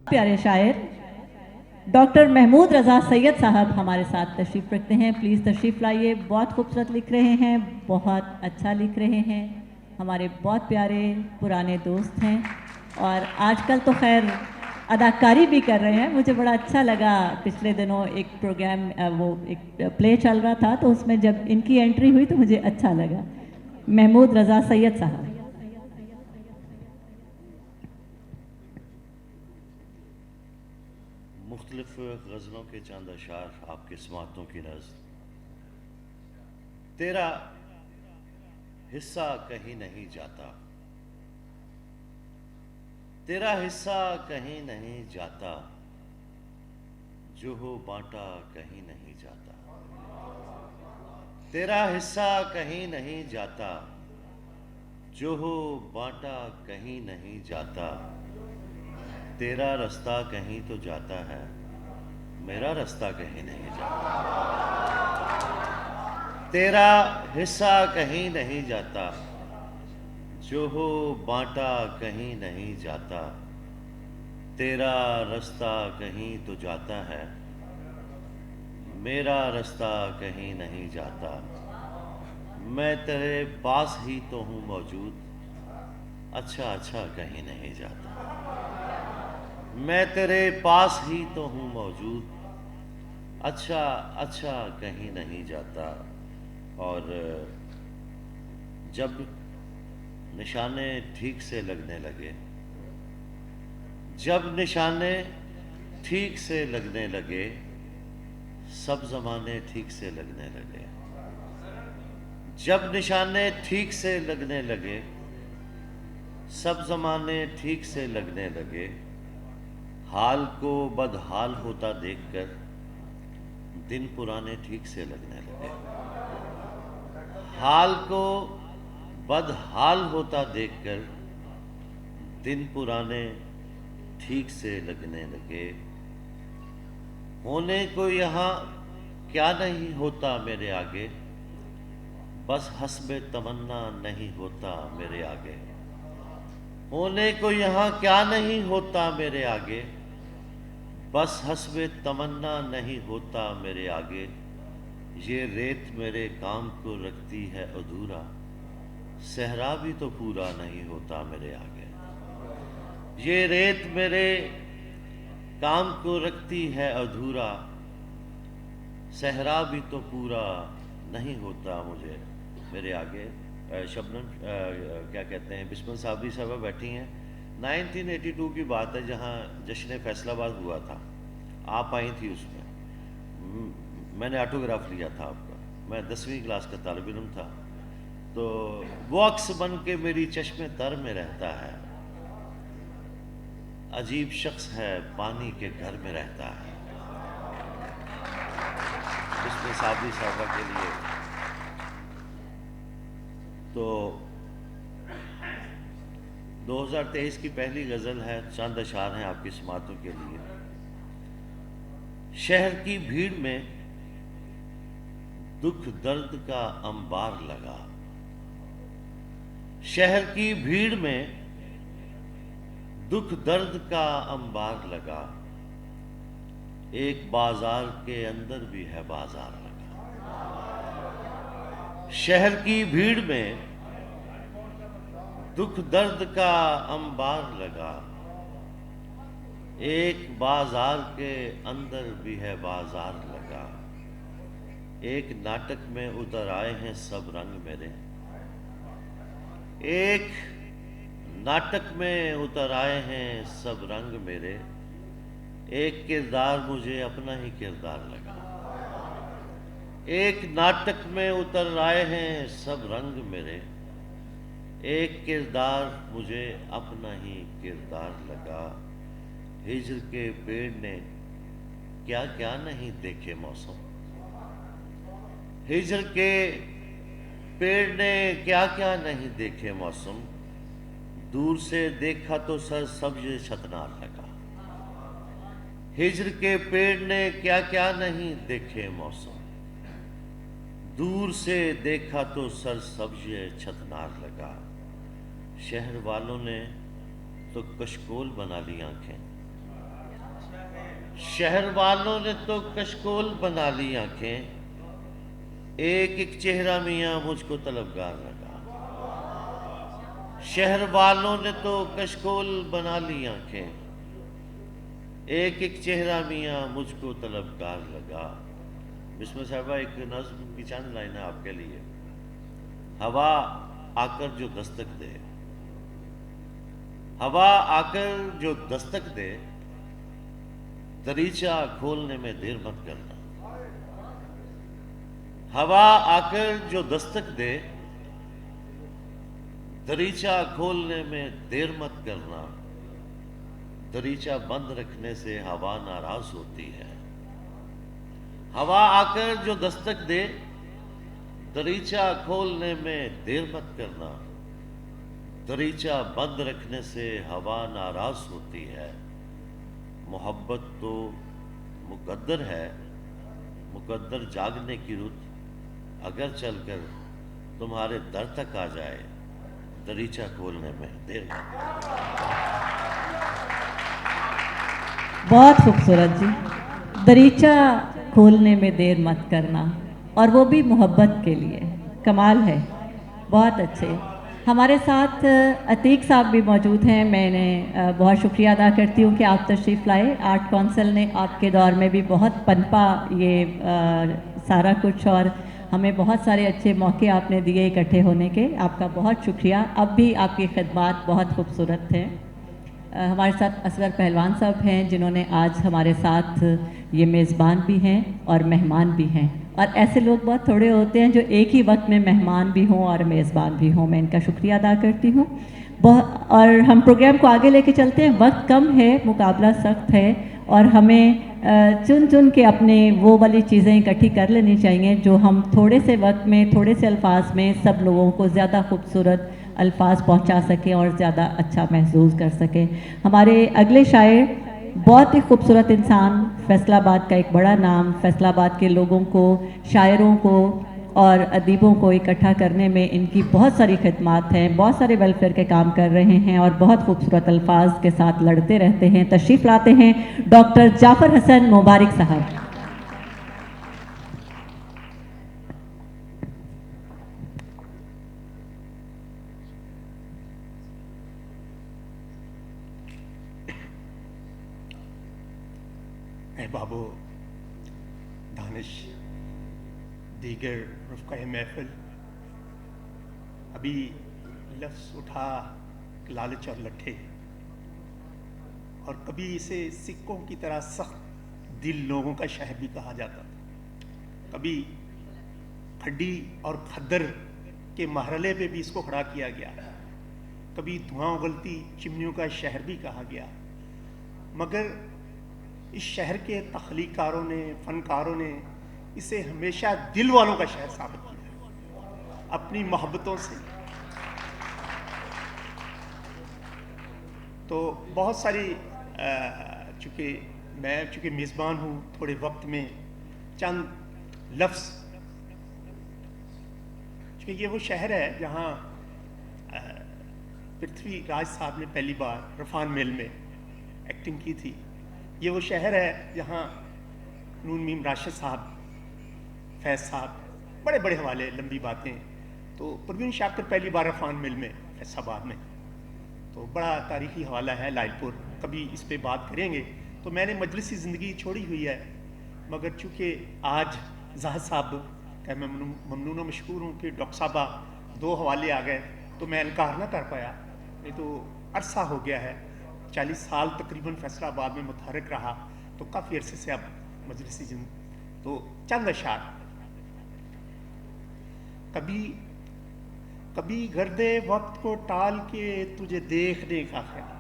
प्यारे शायर डॉक्टर महमूद रज़ा सैयद साहब हमारे साथ तशरीफ़ रखते हैं। प्लीज़ तशरीफ़ लाइए। बहुत खूबसूरत लिख रहे हैं, बहुत अच्छा लिख रहे हैं, हमारे बहुत प्यारे पुराने दोस्त हैं और आजकल तो खैर अदाकारी भी कर रहे हैं। मुझे बड़ा अच्छा लगा, पिछले दिनों एक प्रोग्राम वो एक प्ले चल रहा था तो उसमें जब इनकी एंट्री हुई तो मुझे अच्छा लगा। महमूद रज़ा सैयद साहब। मुख्तलिफ गज़लों के चंद अशार आपके समातों की नज़्म। तेरा हिस्सा कहीं नहीं जाता, तेरा हिस्सा कहीं नहीं जाता, जो हो बांटा कहीं नहीं जाता। तेरा हिस्सा कहीं नहीं जाता, जो हो बांटा कहीं नहीं जाता। तेरा रास्ता कहीं तो जाता है, मेरा रास्ता कहीं नहीं जाता। तेरा हिस्सा कहीं नहीं जाता, जो हो बांटा कहीं नहीं जाता। तेरा रास्ता कहीं तो जाता है, मेरा रास्ता कहीं नहीं जाता। मैं तेरे पास ही तो हूँ मौजूद, अच्छा अच्छा कहीं नहीं जाता। मैं तेरे पास ही तो हूँ मौजूद, अच्छा अच्छा कहीं नहीं जाता। और जब निशाने ठीक से लगने लगे, जब निशाने ठीक से लगने लगे, सब ज़माने ठीक से लगने लगे। जब निशाने ठीक से लगने लगे, सब ज़माने ठीक से लगने लगे। हाल को बदहाल होता देखकर दिन पुराने ठीक से लगने लगे। हाल को बदहाल होता देखकर दिन पुराने ठीक से लगने लगे। होने को यहाँ क्या नहीं होता मेरे आगे, बस हस्बे तमन्ना नहीं होता मेरे आगे। होने को यहाँ क्या नहीं होता मेरे आगे, बस हस्बे तमन्ना नहीं होता मेरे आगे। ये रेत मेरे काम को रखती है अधूरा, सहरा भी तो पूरा नहीं होता मेरे आगे। ये रेत मेरे काम को रखती है अधूरा, सहरा भी तो पूरा नहीं होता मुझे मेरे आगे। शबनम क्या कहते हैं, बिस्मिल साबरी साहबा बैठी हैं। 1982 की बात है, जहाँ जश्न फैसलाबाद हुआ था, आप आई थी उसमें। मैंने ऑटोग्राफ लिया था आपका। मैं 10वीं क्लास का तालिब इल्म था। तो वो अक्स बन के मेरी चश्मे तर में रहता है, अजीब शख्स है पानी के घर में रहता है। बिस्मिल साबरी साहबा के लिए। तो 2023 की पहली गज़ल है, चंद अशार हैं आपकी समातों के लिए। शहर की भीड़ में दुख दर्द का अंबार लगा, शहर की भीड़ में दुख दर्द का अंबार लगा। एक बाजार के अंदर भी है बाजार लगा। शहर की भीड़ में दुख दर्द का अंबार लगा। एक बाजार के अंदर भी है बाजार लगा। एक नाटक में उतर आए हैं सब रंग मेरे, एक नाटक में उतर आए हैं सब रंग मेरे। एक किरदार मुझे अपना ही किरदार लगा। एक नाटक में उतर आए हैं सब रंग मेरे, एक किरदार मुझे अपना ही किरदार लगा। हिज्र के पेड़ ने क्या क्या नहीं देखे मौसम, हिज्र के पेड़ ने क्या क्या नहीं देखे मौसम। दूर से देखा तो सर सब्ज छतनार लगा। हिज्र के पेड़ ने क्या क्या नहीं देखे मौसम, दूर से देखा तो सर सब्ज छतनार लगा। शहर वालों ने तो कशकोल बना ली आंखें, شہر والوں نے تو کشکول بنا لی آنکھیں، ایک ایک چہرہ میاں مجھ کو طلبگار لگا۔ شہر والوں نے تو کشکول بنا لی آنکھیں، ایک ایک چہرہ میاں مجھ کو طلبگار لگا۔ بسمہ صاحبہ ایک نظم کی چند لائنیں آپ کے لیے۔ ہوا آ کر جو دستک دے، ہوا آ کر جو دستک دے، دریچہ کھولنے میں دیر مت کرنا۔ ہوا آ کر جو دستک دے، دریچہ کھولنے میں دیر مت کرنا۔ دریچہ بند رکھنے سے ہوا ناراض ہوتی ہے۔ ہوا آ کر جو دستک دے، دریچہ کھولنے میں دیر مت کرنا۔ دریچہ بند رکھنے سے ہوا ناراض ہوتی ہے۔ محبت تو مقدر ہے، مقدر جاگنے کی رت، اگر چل کر تمہارے در تک آ جائے، دریچہ کھولنے میں دیر مت کرنا۔ بہت خوبصورت جی، دریچہ کھولنے میں دیر مت کرنا، اور وہ بھی محبت کے لیے، کمال ہے، بہت اچھے۔ ہمارے ساتھ عتیق صاحب بھی موجود ہیں، میں نے بہت شکریہ ادا کرتی ہوں کہ آپ تشریف لائے۔ آرٹ کونسل نے آپ کے دور میں بھی بہت پنپا یہ سارا کچھ، اور ہمیں بہت سارے اچھے موقع آپ نے دیے اکٹھے ہونے کے، آپ کا بہت شکریہ۔ اب بھی آپ کی خدمات بہت خوبصورت ہیں۔ ہمارے ساتھ اصغر پہلوان صاحب ہیں، جنہوں نے آج ہمارے ساتھ یہ میزبان بھی ہیں اور مہمان بھی ہیں، اور ایسے لوگ بہت تھوڑے ہوتے ہیں جو ایک ہی وقت میں مہمان بھی ہوں اور میزبان بھی ہوں۔ میں ان کا شکریہ ادا کرتی ہوں اور ہم پروگرام کو آگے لے کے چلتے ہیں۔ وقت کم ہے، مقابلہ سخت ہے، اور ہمیں چن چن کے اپنے وہ والی چیزیں اکٹھی کر لینی چاہیے جو ہم تھوڑے سے وقت میں، تھوڑے سے الفاظ میں سب لوگوں کو زیادہ خوبصورت الفاظ پہنچا سکیں اور زیادہ اچھا محسوس کر سکیں۔ ہمارے اگلے شاعر بہت ہی خوبصورت انسان، فیصل آباد کا ایک بڑا نام، فیصل آباد کے لوگوں کو، شاعروں کو اور ادیبوں کو اکٹھا کرنے میں ان کی بہت ساری خدمات ہیں، بہت سارے ویلفیئر کے کام کر رہے ہیں اور بہت خوبصورت الفاظ کے ساتھ لڑتے رہتے ہیں۔ تشریف لاتے ہیں ڈاکٹر جعفر حسن مبارک صاحب۔ احباب و دانش، دیگر رفقہ محفل، ابھی لفظ اٹھا لالچ اور لٹھے، اور کبھی اسے سکوں کی طرح سخت دل لوگوں کا شہر بھی کہا جاتا تھا۔ کبھی کھڈی اور کھدر کے مرحلے پہ بھی اس کو کھڑا کیا گیا، کبھی دھواں اگلتی چمنیوں کا شہر بھی کہا گیا، مگر اس شہر کے تخلیق کاروں نے، فنکاروں نے اسے ہمیشہ دل والوں کا شہر ثابت کیا اپنی محبتوں سے۔ تو بہت ساری چونکہ میزبان ہوں، تھوڑے وقت میں چند لفظ، چونکہ یہ وہ شہر ہے جہاں پرتھوی راج صاحب نے پہلی بار رفان میل میں ایکٹنگ کی تھی۔ یہ وہ شہر ہے جہاں نون میم راشد صاحب، فیض صاحب، بڑے بڑے حوالے، لمبی باتیں، تو پروین شاکر پہلی بار رفان مل میں، فیصل آباد میں، تو بڑا تاریخی حوالہ ہے لائل پور، کبھی اس پہ بات کریں گے۔ تو میں نے مجلسی زندگی چھوڑی ہوئی ہے، مگر چونکہ آج زاہد صاحب کا میں ممنون و مشکور ہوں کہ ڈاکٹر صاحبہ دو حوالے آ گئے تو میں انکار نہ کر پایا۔ نہیں تو عرصہ ہو گیا ہے، 40 سال تقریباً فیصل آباد میں متحرک رہا، تو کافی عرصے سے اب مجلسی تو چند اشعار۔ کبھی گردے وقت کو ٹال کے تجھے دیکھنے کا خیال،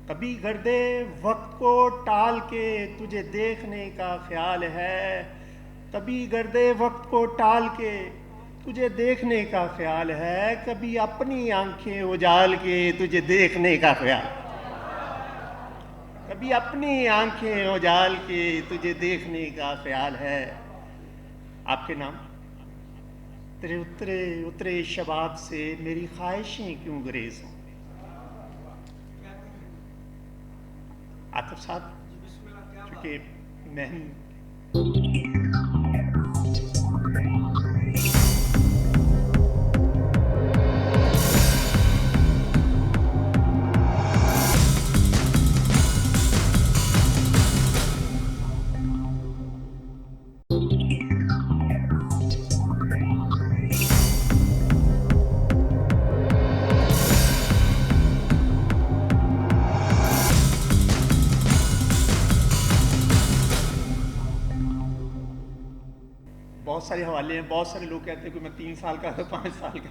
کبھی گردے وقت کو ٹال کے تجھے دیکھنے کا خیال ہے، کبھی گردے وقت کو ٹال کے تجھے دیکھنے کا خیال ہے، کبھی اپنی آنکھیں اجال کے تجھے دیکھنے کا خیال، کبھی اپنی آنکھیں اجال کے تجھے دیکھنے کا خیال ہے۔ آپ کے نام تیرے اترے شباب سے میری خواہشیں کیوں گریز ہوں، आतिफ साहब, चूँकि मैं बहुत सारे हवाले हैं, बहुत सारे लोग कहते हैं कि मैं 3 साल का था, 5 साल का।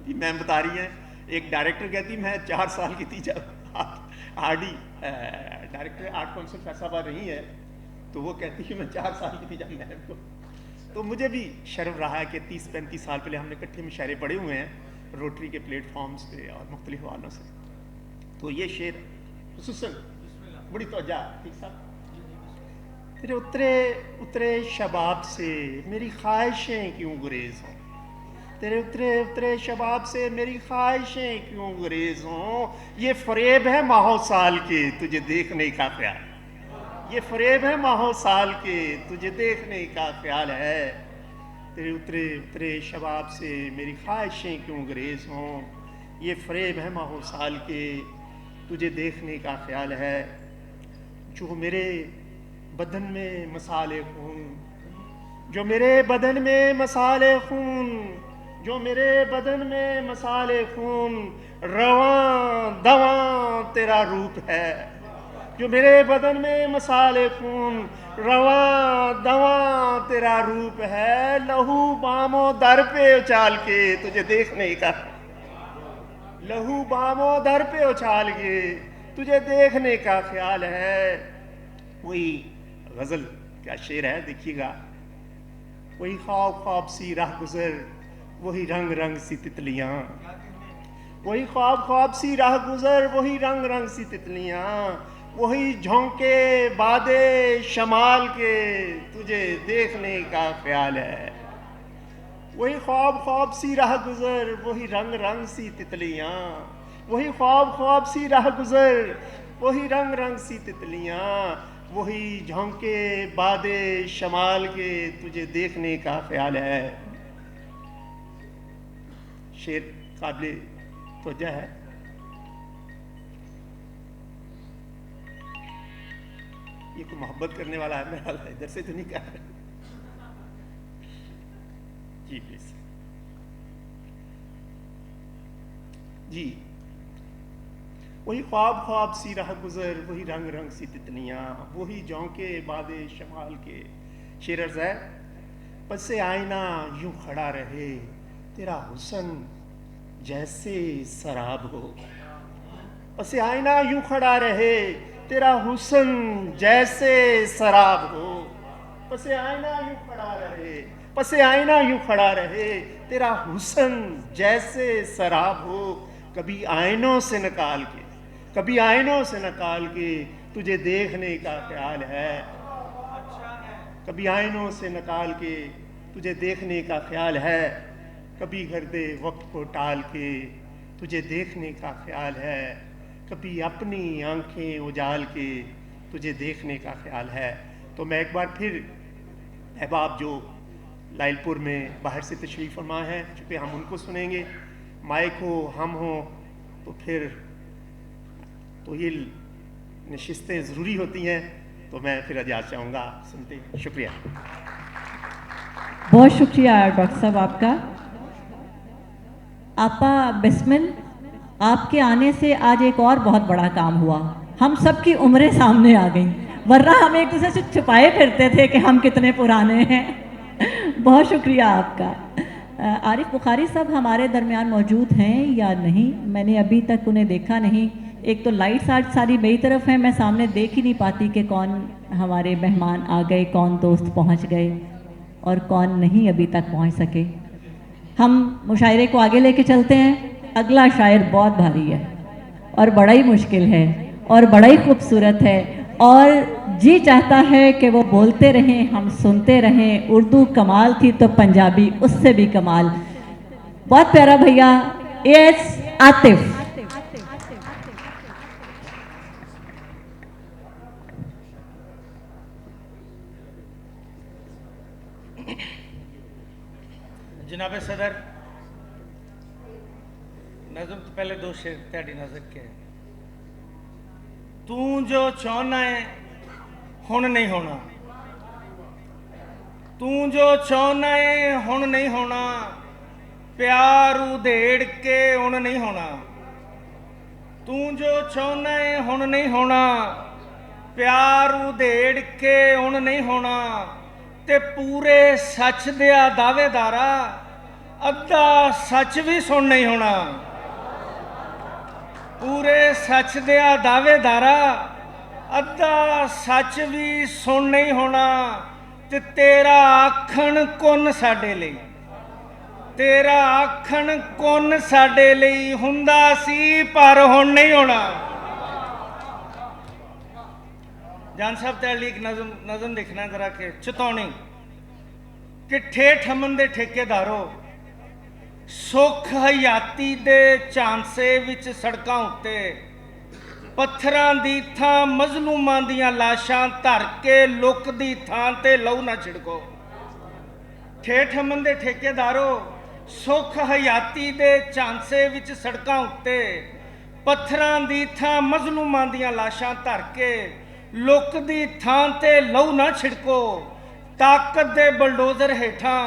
ये मैम बता रही हैं, एक डायरेक्टर कहती मैं 4 साल की थी जब RD director art council Faisalabad रही है, तो वो कहती है मैं 4 साल की थी जब मैम को। तो मुझे भी शर्म रहा है कि 30-35 साल पहले हमने इकट्ठे मुशायरे पढ़े हुए हैं रोटरी के प्लेटफॉर्म्स पे और मुख्तलिफ हवालों से। तो ये शेर खुसूसन बड़ी तवज्जो, ठीक साहब। तेरे उतरे उतरे शबाब से मेरी ख्वाहिशें क्यों गुरेज हों, तेरे उतरे उतरे शबाब से मेरी ख्वाहिशें क्यों गुरेज हों, ये फरेब है माहो साल के तुझे देखने का ख्याल, ये फरेब है माहो साल के तुझे देखने का ख्याल है। तेरे उतरे उतरे शबाब से मेरी ख्वाहिशें क्यों गुरेज हों, ये फरेब है माहो साल के तुझे देखने का ख्याल है। जो मेरे बदन में मसाले खून, जो मेरे बदन में मसाले खून, जो मेरे बदन में मसाले खून, रवां दवां तेरा रूप है, जो मेरे बदन में मसाले खून, रवां दवां तेरा रूप है। लहू बामो दर पे उछाल के तुझे देखने का, लहू बामो दर पे उछाल के तुझे देखने का ख्याल है। वही गज़ल क्या शेर है, देखिएगा। वही ख्वाब ख्वाब सी राह गुज़र, वही रंग रंग सी तितलियाँ, वही ख्वाब ख्वाब सी राह गुज़र, वही रंग रंग सी तितलियाँ, वही झोंके बादे शमाल के तुझे देखने का ख्याल है। वही ख्वाब ख्वाब सी राह गुज़र, वही रंग रंग सी तितलियाँ, वही ख्वाब ख्वाब सी राह गुज़र, वही रंग रंग सी तितलियाँ, वही झोंके बादे शमाल के तुझे देखने का ख्याल है। शेर काबिल तवज्जो है। ये कोई मोहब्बत करने वाला है मेरा, इधर से तो नहीं कर रहा। जी प्लीज जी। वही ख्वाब ख्वाब सी राह गुज़र, वही रंग रंग सी तितलियाँ, वही झोंके बादे शमाल के। शेर अर्ज़ है, पसे आईना यूं खड़ा रहे तेरा हुस्न जैसे शराब हो, पसे आईना यूं खड़ा रहे तेरा हुस्न जैसे शराब हो, पसे आईना यूं खड़ा रहे, पसे आईना यूं खड़ा रहे तेरा हुस्न जैसे शराब हो। कभी आईनों से निकाल के, कभी आईनों से निकाल के तुझे देखने का ख्याल है, कभी आईनों से निकाल के तुझे देखने का ख्याल है, कभी गर्दे वक्त को टाल के तुझे देखने का ख्याल है, कभी अपनी आंखें उजाल के तुझे देखने का ख्याल है। तो मैं एक बार फिर अहबाब जो लाइलपुर में बाहर से तशरीफ़ फरमा है, चूँकि हम उनको सुनेंगे, माइक हो हम हो तो फिर तो ये नशिस्तें ज़रूरी होती हैं, तो मैं फिर इजाज़त चाहूँगा। सुनते हैं, शुक्रिया। बहुत शुक्रिया डॉक्टर साहब आपका। आपा बिस्मिल, आपके आने से आज एक और बहुत बड़ा काम हुआ, हम सब की उम्रें सामने आ गई, वरना हम एक दूसरे से छुपाए फिरते थे कि हम कितने पुराने हैं। बहुत शुक्रिया आपका। आरिफ बुखारी साहब हमारे दरमियान मौजूद हैं या नहीं, मैंने अभी तक उन्हें देखा नहीं। एक तो लाइट्स आज सारी मेरी तरफ है, मैं सामने देख ही नहीं पाती कि कौन हमारे मेहमान आ गए, कौन दोस्त पहुंच गए और कौन नहीं अभी तक पहुंच सके। हम मुशायरे को आगे लेके चलते हैं। अगला शायर बहुत भारी है और बड़ा ही मुश्किल है और बड़ा ही खूबसूरत है और जी चाहता है कि वो बोलते रहें, हम सुनते रहें। उर्दू कमाल थी तो पंजाबी उससे भी कमाल। बहुत प्यारा भैया एस आतिफ। जनाब सदर, नज़म तो पहले दो शेर तेरी नजर के तू जो चाहना है हुण नहीं होना, तू जो चाहना है हुण नहीं होना, प्यार उधेड़ के हुण नहीं होना, तू जो चाहना है हुण नहीं होना, प्यार उधेड़ के हुण नहीं होना, ते पूरे सच दिया दावेदारा अद्धा सच भी सुन नहीं होना, पूरे सच दिया दावेदारा अद्धा सच भी सुन नहीं होना, ते तेरा आखण कुन साडे लई, तेरा आखण कुन साडे लई हुंदा सी पर हुण नहीं होना। जान साहब तेरे लिए एक नज़म लिखना जरा के चेतावनी कि ठेठ अमन दे ठेकेदारों सुख हयाती दे झांसे विच सड़कां उत्ते पत्थरां दी थां मजलूमां दियां लाशां धर के लुक दी थां ते लहू ना छिड़को। ठेठ अमन दे ठेकेदारों सुख हयाती दे झांसे विच सड़कां उत्ते पत्थरां दी थां मजलूमां दियां लाशां धर के लुक दी थां ते लहू ना छिड़को। ताकत दे बलडोजर हेठां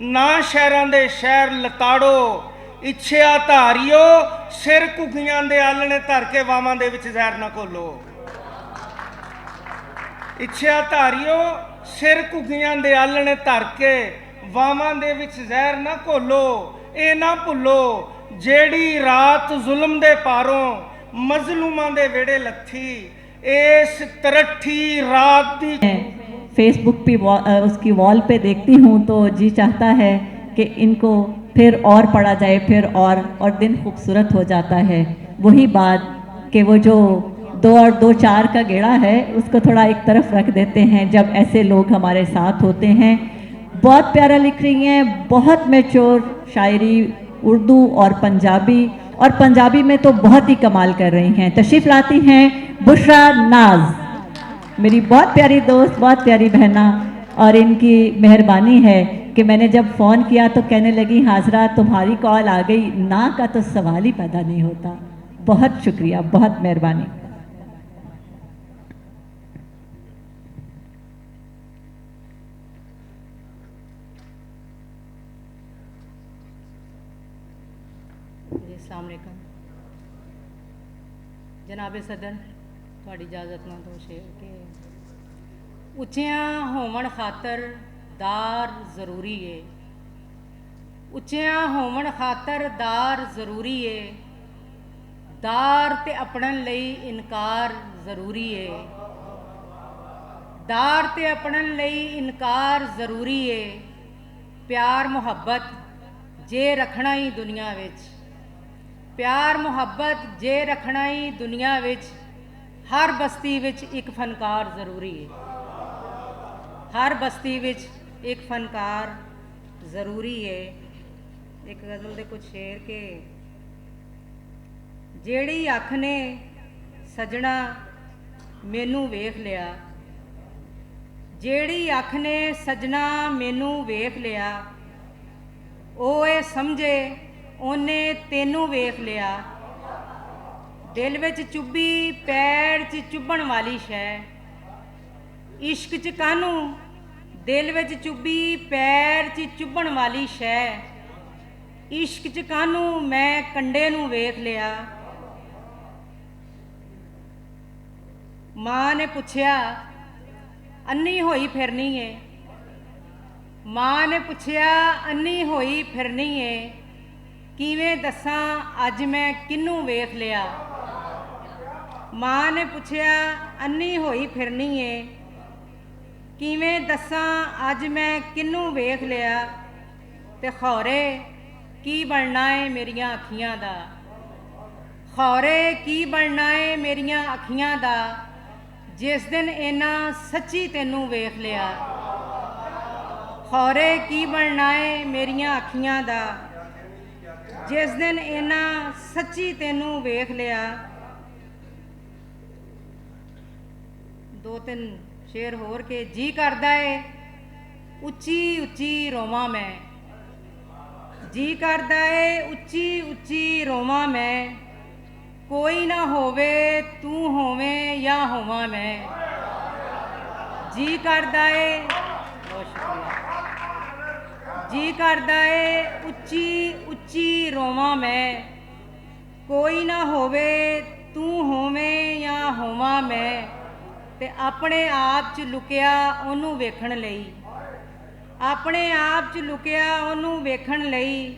ना शहरां दे शहर लताड़ो, इच्छिया धारियो सिर घुगियां दे आलणे धर के वावां दे विच जहर ना घोलो। इच्छिया धारियो सिर घुगियां दे आलणे धर के वावां दे विच जहर ना घोलो। ए ना भुलो जेड़ी रात जुल्म दे पारों मजलूमां दे वेड़े लथी, इस तरठी रात दी फेसबुक पे उसकी वॉल पे देखती हूँ तो जी चाहता है कि इनको फिर और पढ़ा जाए, फिर और दिन खूबसूरत हो जाता है। वही बात कि वो जो 2 और 2 4 का गेड़ा है उसको थोड़ा एक तरफ रख देते हैं जब ऐसे लोग हमारे साथ होते हैं। बहुत प्यारा लिख रही हैं, बहुत मैच्योर शायरी उर्दू और पंजाबी में तो बहुत ही कमाल कर रही हैं। तशरीफ़ लाती हैं बुशरा नाज, मेरी बहुत प्यारी दोस्त, बहुत प्यारी बहना, और इनकी मेहरबानी है कि मैंने जब फ़ोन किया तो कहने लगी हाजरा तुम्हारी कॉल आ गई, ना का तो सवाल ही पैदा नहीं होता। बहुत शुक्रिया, बहुत मेहरबानी। अस्सलाम वालेकुम जनाबे सदर, थोड़ी इजाज़त ना दो शेर के ਉੱਚਿਆਂ ਹੋਵਣ ਖਾਤਰ ਦਾਰ ਜ਼ਰੂਰੀ ਏ, ਉੱਚਿਆਂ ਹੋਵਣ ਖਾਤਰ ਦਾਰ ਜ਼ਰੂਰੀ ਏ, ਦਾਰ ਤੇ ਆਪਣਨ ਲਈ ਇਨਕਾਰ ਜ਼ਰੂਰੀ ਏ, ਦਾਰ ਤੇ ਆਪਣਨ ਲਈ ਇਨਕਾਰ ਜ਼ਰੂਰੀ ਏ, ਪਿਆਰ ਮੁਹੱਬਤ ਜੇ ਰੱਖਣਾ ਹੀ ਦੁਨੀਆ ਵਿੱਚ, ਪਿਆਰ ਮੁਹੱਬਤ ਜੇ ਰੱਖਣਾ ਹੀ ਦੁਨੀਆ ਵਿੱਚ, ਹਰ ਬਸਤੀ ਵਿੱਚ ਇੱਕ ਫਨਕਾਰ ਜ਼ਰੂਰੀ ਹੈ, हर बस्ती विच एक फनकार ज़रूरी है। एक गज़ल दे कुछ शेर के जेड़ी अख ने सजना मैनू वेख लिया, जेड़ी अख ने सजना मैनू वेख लिया, ओए समझे ओने तेनू वेख लिया, दिल विच चुभी पैर च चुभण वाली शै, इश्क च कानू दिल विच चुभी पैर च चुभण वाली शै, इश्क च कानू मैं कंडे नू वेख लिया। माँ ने पुछया अन्नी होई फिरनी है, माँ ने पुछया अन्नी होई फिरनी है, किवें दसां अज मैं किनू वेख लिया। माँ ने पुछया अन्नी होई फिरनी है, किवें दसां अज मैं किनू वेख लिया, ते खौरे की बनना है मेरियां अखियां दा, खौरे की बनना है मेरियां अखियां दा, जिस दिन इन्ना सच्ची तेनू वेख लिया। खौरे की बनना है मेरियां अखियां दा, जिस दिन इन्ना सच्ची तेनू वेख लिया। 2-3 शेर होर के जी करदा है उच्ची उच्ची रोवां मैं, ਜੀ ਕਰਦਾ ਏ ਉੱਚੀ ਉੱਚੀ ਰੋਵਾਂ ਮੈਂ, ਕੋਈ ਨਾ ਹੋਵੇ ਤੂੰ ਹੋਵੇਂ ਜਾਂ ਹੋਵਾਂ ਮੈਂ। ਜੀ ਕਰਦਾ ਏ, ਬਹੁਤ ਸ਼ੁਕਰੀਆ। ਜੀ ਕਰਦਾ ਏ ਉੱਚੀ ਉੱਚੀ ਰੋਵਾਂ ਮੈਂ, ਕੋਈ ਨਾ ਹੋਵੇ ਤੂੰ ਹੋਵੇਂ ਜਾਂ ਹੋਵਾਂ ਮੈਂ। ਤੇ ਆਪਣੇ ਆਪ 'ਚ ਲੁਕਿਆ ਉਹਨੂੰ ਵੇਖਣ ਲਈ, ਆਪਣੇ ਆਪ 'ਚ ਲੁਕਿਆ ਉਹਨੂੰ ਵੇਖਣ ਲਈ,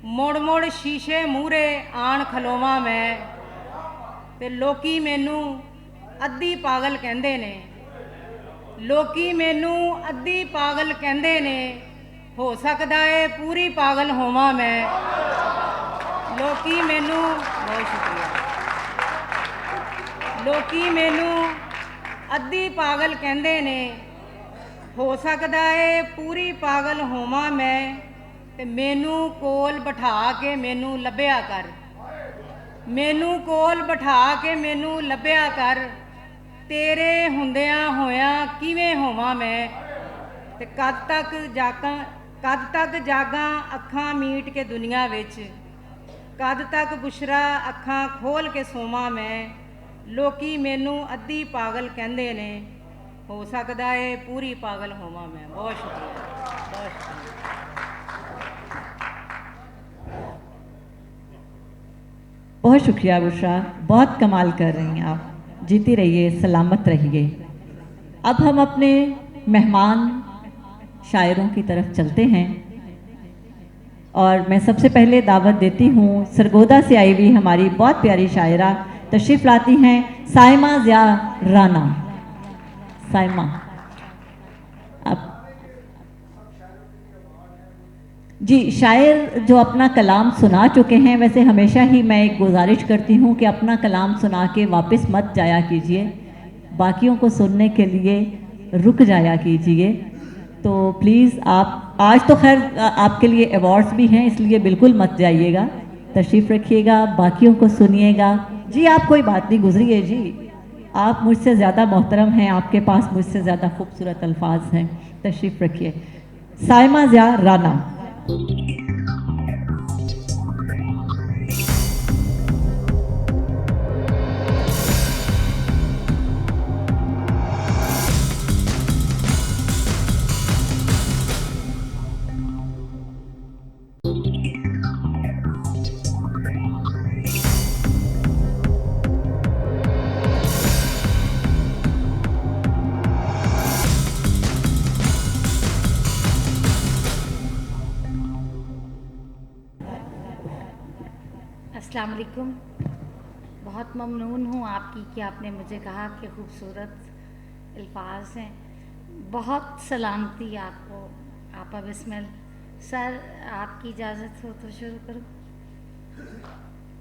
ਮੁੜ ਮੁੜ ਸ਼ੀਸ਼ੇ ਮੂਹਰੇ ਆਣ ਖਲੋਵਾਂ ਮੈਂ। ਤੇ ਲੋਕੀ ਮੈਨੂੰ ਅੱਧੀ ਪਾਗਲ ਕਹਿੰਦੇ ਨੇ, ਲੋਕੀ ਮੈਨੂੰ ਅੱਧੀ ਪਾਗਲ ਕਹਿੰਦੇ ਨੇ, ਹੋ ਸਕਦਾ ਏ ਪੂਰੀ ਪਾਗਲ ਹੋਵਾਂ ਮੈਂ। ਲੋਕੀ ਮੈਨੂੰ, ਬਹੁਤ ਸ਼ੁਕਰੀਆ, ਲੋਕੀ ਮੈਨੂੰ ਅੱਧੀ ਪਾਗਲ ਕਹਿੰਦੇ ਨੇ, ਹੋ ਸਕਦਾ ਏ ਪੂਰੀ ਪਾਗਲ ਹੋਵਾਂ ਮੈਂ। ਤੇ ਮੈਨੂੰ ਕੋਲ ਬਿਠਾ ਕੇ ਮੈਨੂੰ ਲੱਭਿਆ ਕਰ, ਮੈਨੂੰ ਕੋਲ ਬਿਠਾ ਕੇ ਮੈਨੂੰ ਲੱਭਿਆ ਕਰ, ਤੇਰੇ ਹੁੰਦਿਆਂ ਹੋਇਆਂ ਕਿਵੇਂ ਹੋਵਾਂ ਮੈਂ। ਤੇ ਕਦ ਤੱਕ ਜਾਗਾਂ ਅੱਖਾਂ ਮੀਟ ਕੇ ਦੁਨੀਆ ਵਿੱਚ, ਕਦ ਤੱਕ ਬੁਸ਼ਰਾ ਅੱਖਾਂ ਖੋਲ ਕੇ ਸੋਵਾਂ ਮੈਂ। ਲੋਕੀ ਮੈਨੂੰ ਅੱਧੀ ਪਾਗਲ ਕਹਿੰਦੇ ਨੇ, ਹੋ ਸਕਦਾ ਏ ਪੂਰੀ ਪਾਗਲ ਹੋਵਾਂ ਮੈਂ। ਬਹੁਤ ਸ਼ੁਕਰੀਆ, ਬਹੁਤ ਸ਼ੁਕਰੀਆ। बहुत शुक्रिया बुशरा, बहुत कमाल कर रही हैं आप, जीती रहिए, सलामत रहिए। अब हम अपने मेहमान शायरों की तरफ चलते हैं और मैं सबसे पहले दावत देती हूँ सरगोदा से आई हुई हमारी बहुत प्यारी शायरा तशरीफ़ लाती हैं साइमा ज़िया राना। साइमा, अब जी शायर जो अपना कलाम सुना चुके हैं, वैसे हमेशा ही मैं एक गुजारिश करती हूँ कि अपना कलाम सुना के वापस मत जाया कीजिए, बाकियों को सुनने के लिए रुक जाया कीजिए। तो प्लीज़ आप, आज तो खैर आपके लिए अवार्ड्स भी हैं, इसलिए बिल्कुल मत जाइएगा, तशरीफ़ रखिएगा, बाकियों को सुनिएगा। जी आप कोई बात नहीं, गुजरिए जी, आप मुझसे ज़्यादा मोहतरम हैं, आपके पास मुझसे ज़्यादा खूबसूरत अल्फाज हैं, तशरीफ़ रखिए। साइमा ज़िया राना। अस्सलाम वालेकुम। बहुत ममनून हूँ आपकी कि आपने मुझे कहा कि खूबसूरत अल्फाज हैं। बहुत सलामती आपको। आपा बिस्मिल। सर आपकी इजाज़त हो तो शुरू करूँ।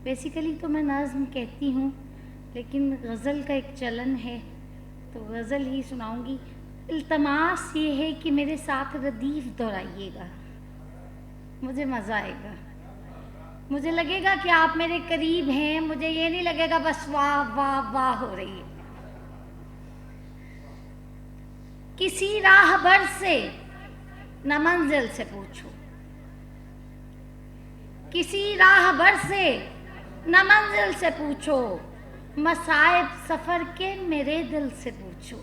बेसिकली तो मैं नज़्म कहती हूँ, लेकिन गज़ल का एक चलन है तो गज़ल ही सुनाऊँगी। इल्तमास ये है कि मेरे साथ रदीफ़ दोहराइएगा, मुझे मज़ा आएगा, मुझे लगेगा कि आप मेरे करीब हैं, मुझे ये नहीं लगेगा बस वाह वाह वाह हो रही है। किसी राहबर से न मंजिल से पूछो, किसी राहबर से न मंजिल से पूछो, मसाइब सफ़र के मेरे दिल से पूछो,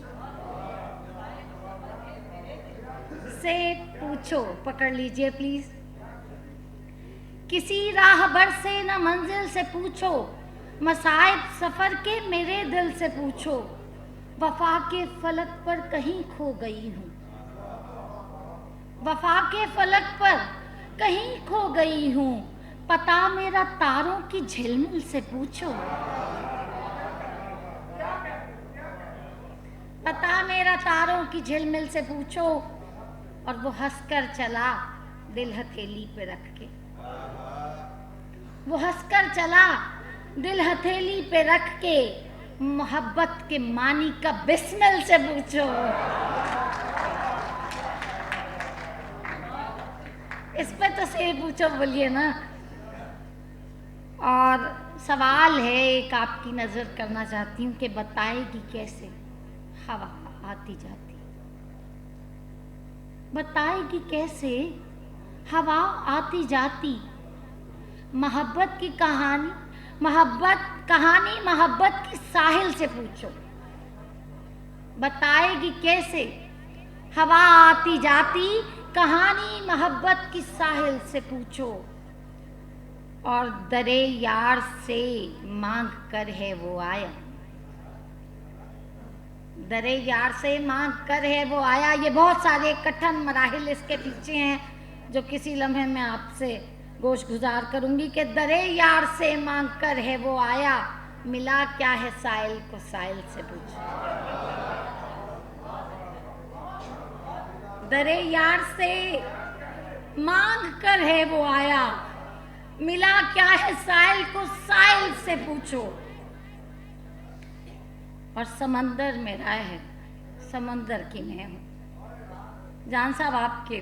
से पूछो। पकड़ लीजिए प्लीज़। किसी राहबर से न मंजिल से पूछो, मसाइब सफ़र के मेरे दिल से पूछो, वफ़ा के फलक पर कहीं खो गई हूँ, वफ़ा के फलक पर कहीं खो गई हूँ, पता मेरा तारों की झिलमिल से पूछो, पता मेरा तारों की झिलमिल से पूछो। और वो हंसकर चला दिल हथेली पे रख के, वो हंसकर चला दिल हथेली पे रख के, मोहब्बत के मानी का बिस्मिल से पूछो। इस पे तो से पूछो बोलिए ना। और सवाल है एक आपकी नज़र करना चाहती हूँ कि बताएगी कैसे हवा आती जाती, बताएगी कैसे हवा आती जाती, मोहब्बत की कहानी, मोहब्बत की साहिल से पूछो, बताएगी कैसे। हवा आती जाती, कहानी मोहब्बत की साहिल से पूछो, और दरे यार से मांग कर है वो आया, दरे यार से मांग कर है वो आया। ये बहुत सारे कठिन मराहिल इसके पीछे हैं जो किसी लम्हे में आपसे गोश गुजार करूंगी कि दरे यार से मांग कर है वो आया, मिला क्या है साइल को साइल से पूछो। दरे यार से मांग कर है वो आया, मिला क्या है साइल को साइल से पूछो। और समंदर मेरा है, समंदर की मैं हूं। जान साहब आपके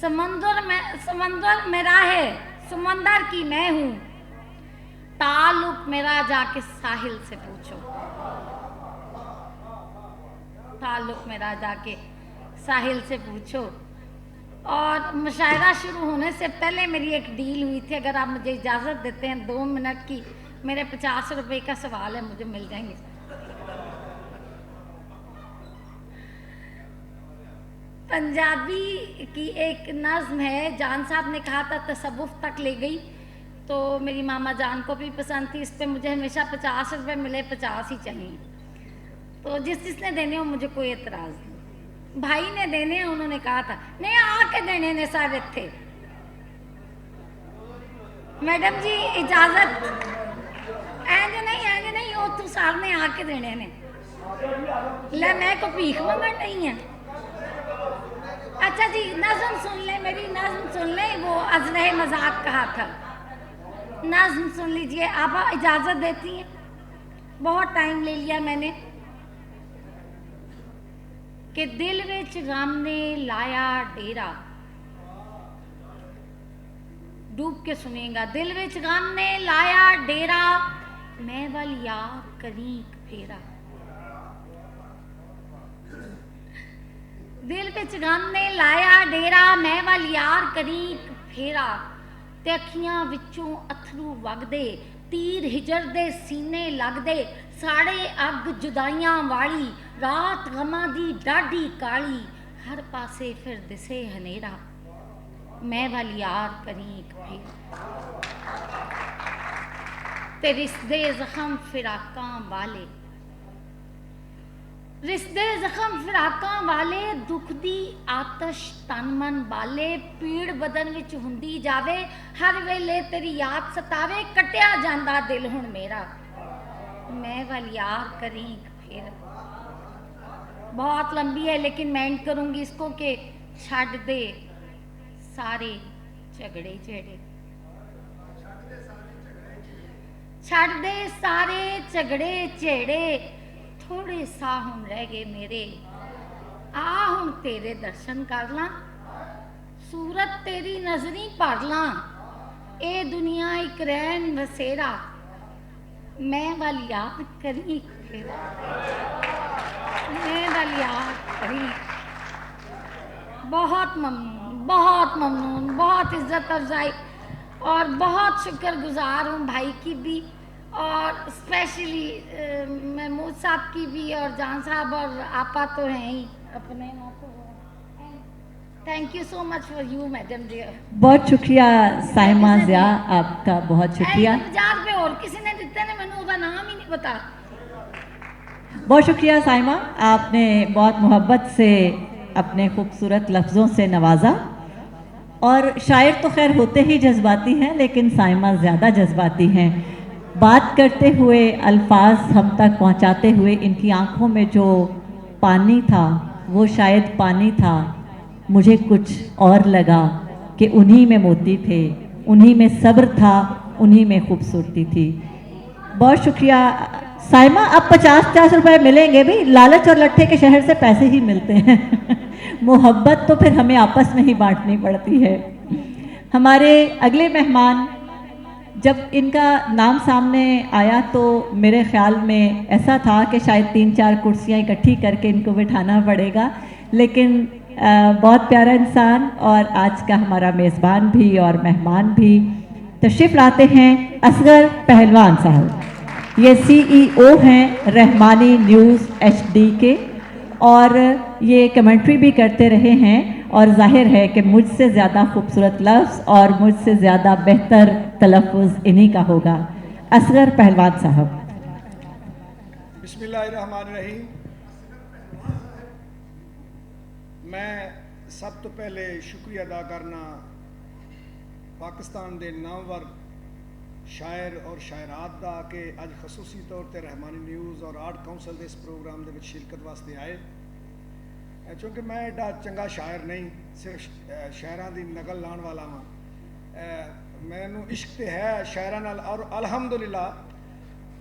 समंदर मेरा है, समंदर की मैं हूं। ताल्लुक मेरा जाके साहिल से पूछो, ताल्लुक मेरा जाके साहिल से पूछो। और मुशायरा शुरू होने से पहले मेरी एक डील हुई थी, अगर आप मुझे इजाज़त देते हैं 2 मिनट की, मेरे 50 रुपए का सवाल है, मुझे मिल जाएंगे। पंजाबी की एक नज़्म है, जान साहब ने कहा था तसव्वुफ तक ले गई, तो मेरी मामा जान को भी पसंद थी। इस पे मुझे हमेशा 50 रुपए मिले, 50 ही चाहिए। तो जिसने देने हो मुझे कोई एतराज़ नहीं। भाई ने देने हैं, उन्होंने कहा था नहीं आके देने ने सारे थे। मैडम जी इजाजत, एंज नहीं वो तू सामने आके देने ने, ले मैं को भीख मंगन नहीं है। अच्छा जी नज़्म सुन ले, मेरी नज़्म सुन ले, वो अज़रह मजाक कहा था, नज़्म सुन लीजिए। आप इजाज़त देती हैं? बहुत टाइम ले लिया मैंने। कि दिल विच गम ने लाया डेरा, डूब के सुनिएगा। दिल विच गम ने लाया डेरा, मैं वल यार करीक फेरा। दिल विच गम ने लाया डेरा, मैं वल यार करीक फेरा। ते अखियां विचों अथरू वगदे, तीर हिजर दे सीने लगदे। साड़े अग जुदाइयां वाली, रात गमां दी डाढी काली। हर पासे फिर दिसे हनेरा, मैं वल यार करीक फेरा। ते रिश्ते जख्म फिराकां वाले, रिश्ते जख्म फिराकां वाले। दुख दी आतश तन मन बाले, पीड़ बदन विच हुंदी जावे। हर वेले तेरी याद सतावे, कटिया जांदा दिल हुण मेरा, मैं वल यार करीक फेरा। बहुत लंबी है लेकिन मैं एंड करूंगी इसको कि छड़ दे सारे झगड़े जेड़े, छड़ दे सारे झगड़े जेड़े। थोड़े सा हुण रह गए मेरे, आ हुण तेरे दर्शन कर ला, सूरत तेरी नजरी भर ला। ए दुनिया एक रैन बसेरा, मैं वल याद करी फेरा, मैं वल याद करी। बहुत ममनून, बहुत ममनून, बहुत इज्जत अफजाई और बहुत शुक्रगुजार हूँ भाई की भी, और स्पेशली महमूद साहब की भी, और जान साहब और आपा तो हैं ही अपने ना। तो thank you so much for you madam ji. बहुत शुक्रिया साइमा ज़िया, आपका बहुत शुक्रिया। 50 रुपए और किसी ने दिते ने, मैंने उसका नाम ही नहीं पता। बहुत शुक्रिया साइमा, आपने बहुत मोहब्बत से अपने खूबसूरत लफ्ज़ों से नवाजा। और शायर तो खैर होते ही जज्बाती हैं, लेकिन साइमा ज़्यादा जज्बाती हैं। बात करते हुए, अल्फाज हम तक पहुंचाते हुए, इनकी आंखों में जो पानी था वो शायद पानी था, मुझे कुछ और लगा कि उन्हीं में मोती थे, उन्हीं में सब्र था, उन्हीं में खूबसूरती थी। बहुत शुक्रिया साइमा। अब 50-50 रुपए मिलेंगे भी, लालच और लट्ठे के शहर से पैसे ही मिलते हैं। मोहब्बत तो फिर हमें आपस में ही बांटनी पड़ती है। हमारे अगले मेहमान, जब इनका नाम सामने आया तो मेरे ख्याल में ऐसा था कि शायद 3-4 कुर्सियाँ इकट्ठी करके इनको बिठाना पड़ेगा, लेकिन बहुत प्यारा इंसान और आज का हमारा मेज़बान भी और मेहमान भी। तशरीफ़ लाते हैं असगर पहलवान साहब। ये CEO हैं रहमानी न्यूज़ HD के और ये कमेंट्री भी करते रहे हैं और जाहिर है कि मुझसे ज़्यादा खूबसूरत लफ्ज़ और मुझसे ज़्यादा बेहतर तलफ़ुज़ इन्हीं का होगा। असगर पहलवान साहब। बिस्मिल्लाहिर्रहमानिर्रहीम। मैं सब तो पहले शुक्रिया अदा करना पाकिस्तान के नामवर शायर और शायरात का कि अज खसूसी तौर पर रहमानी न्यूज़ और आर्ट काउंसिल के इस प्रोग्राम के शिरकत वास्ते आए। चूँकि मैं एडा चंगा शायर नहीं, सिर्फ शायरां की नकल लाने वाला हाँ। मैनू इश्क तो है शायरां नाल और अल्हम्दुलिल्लाह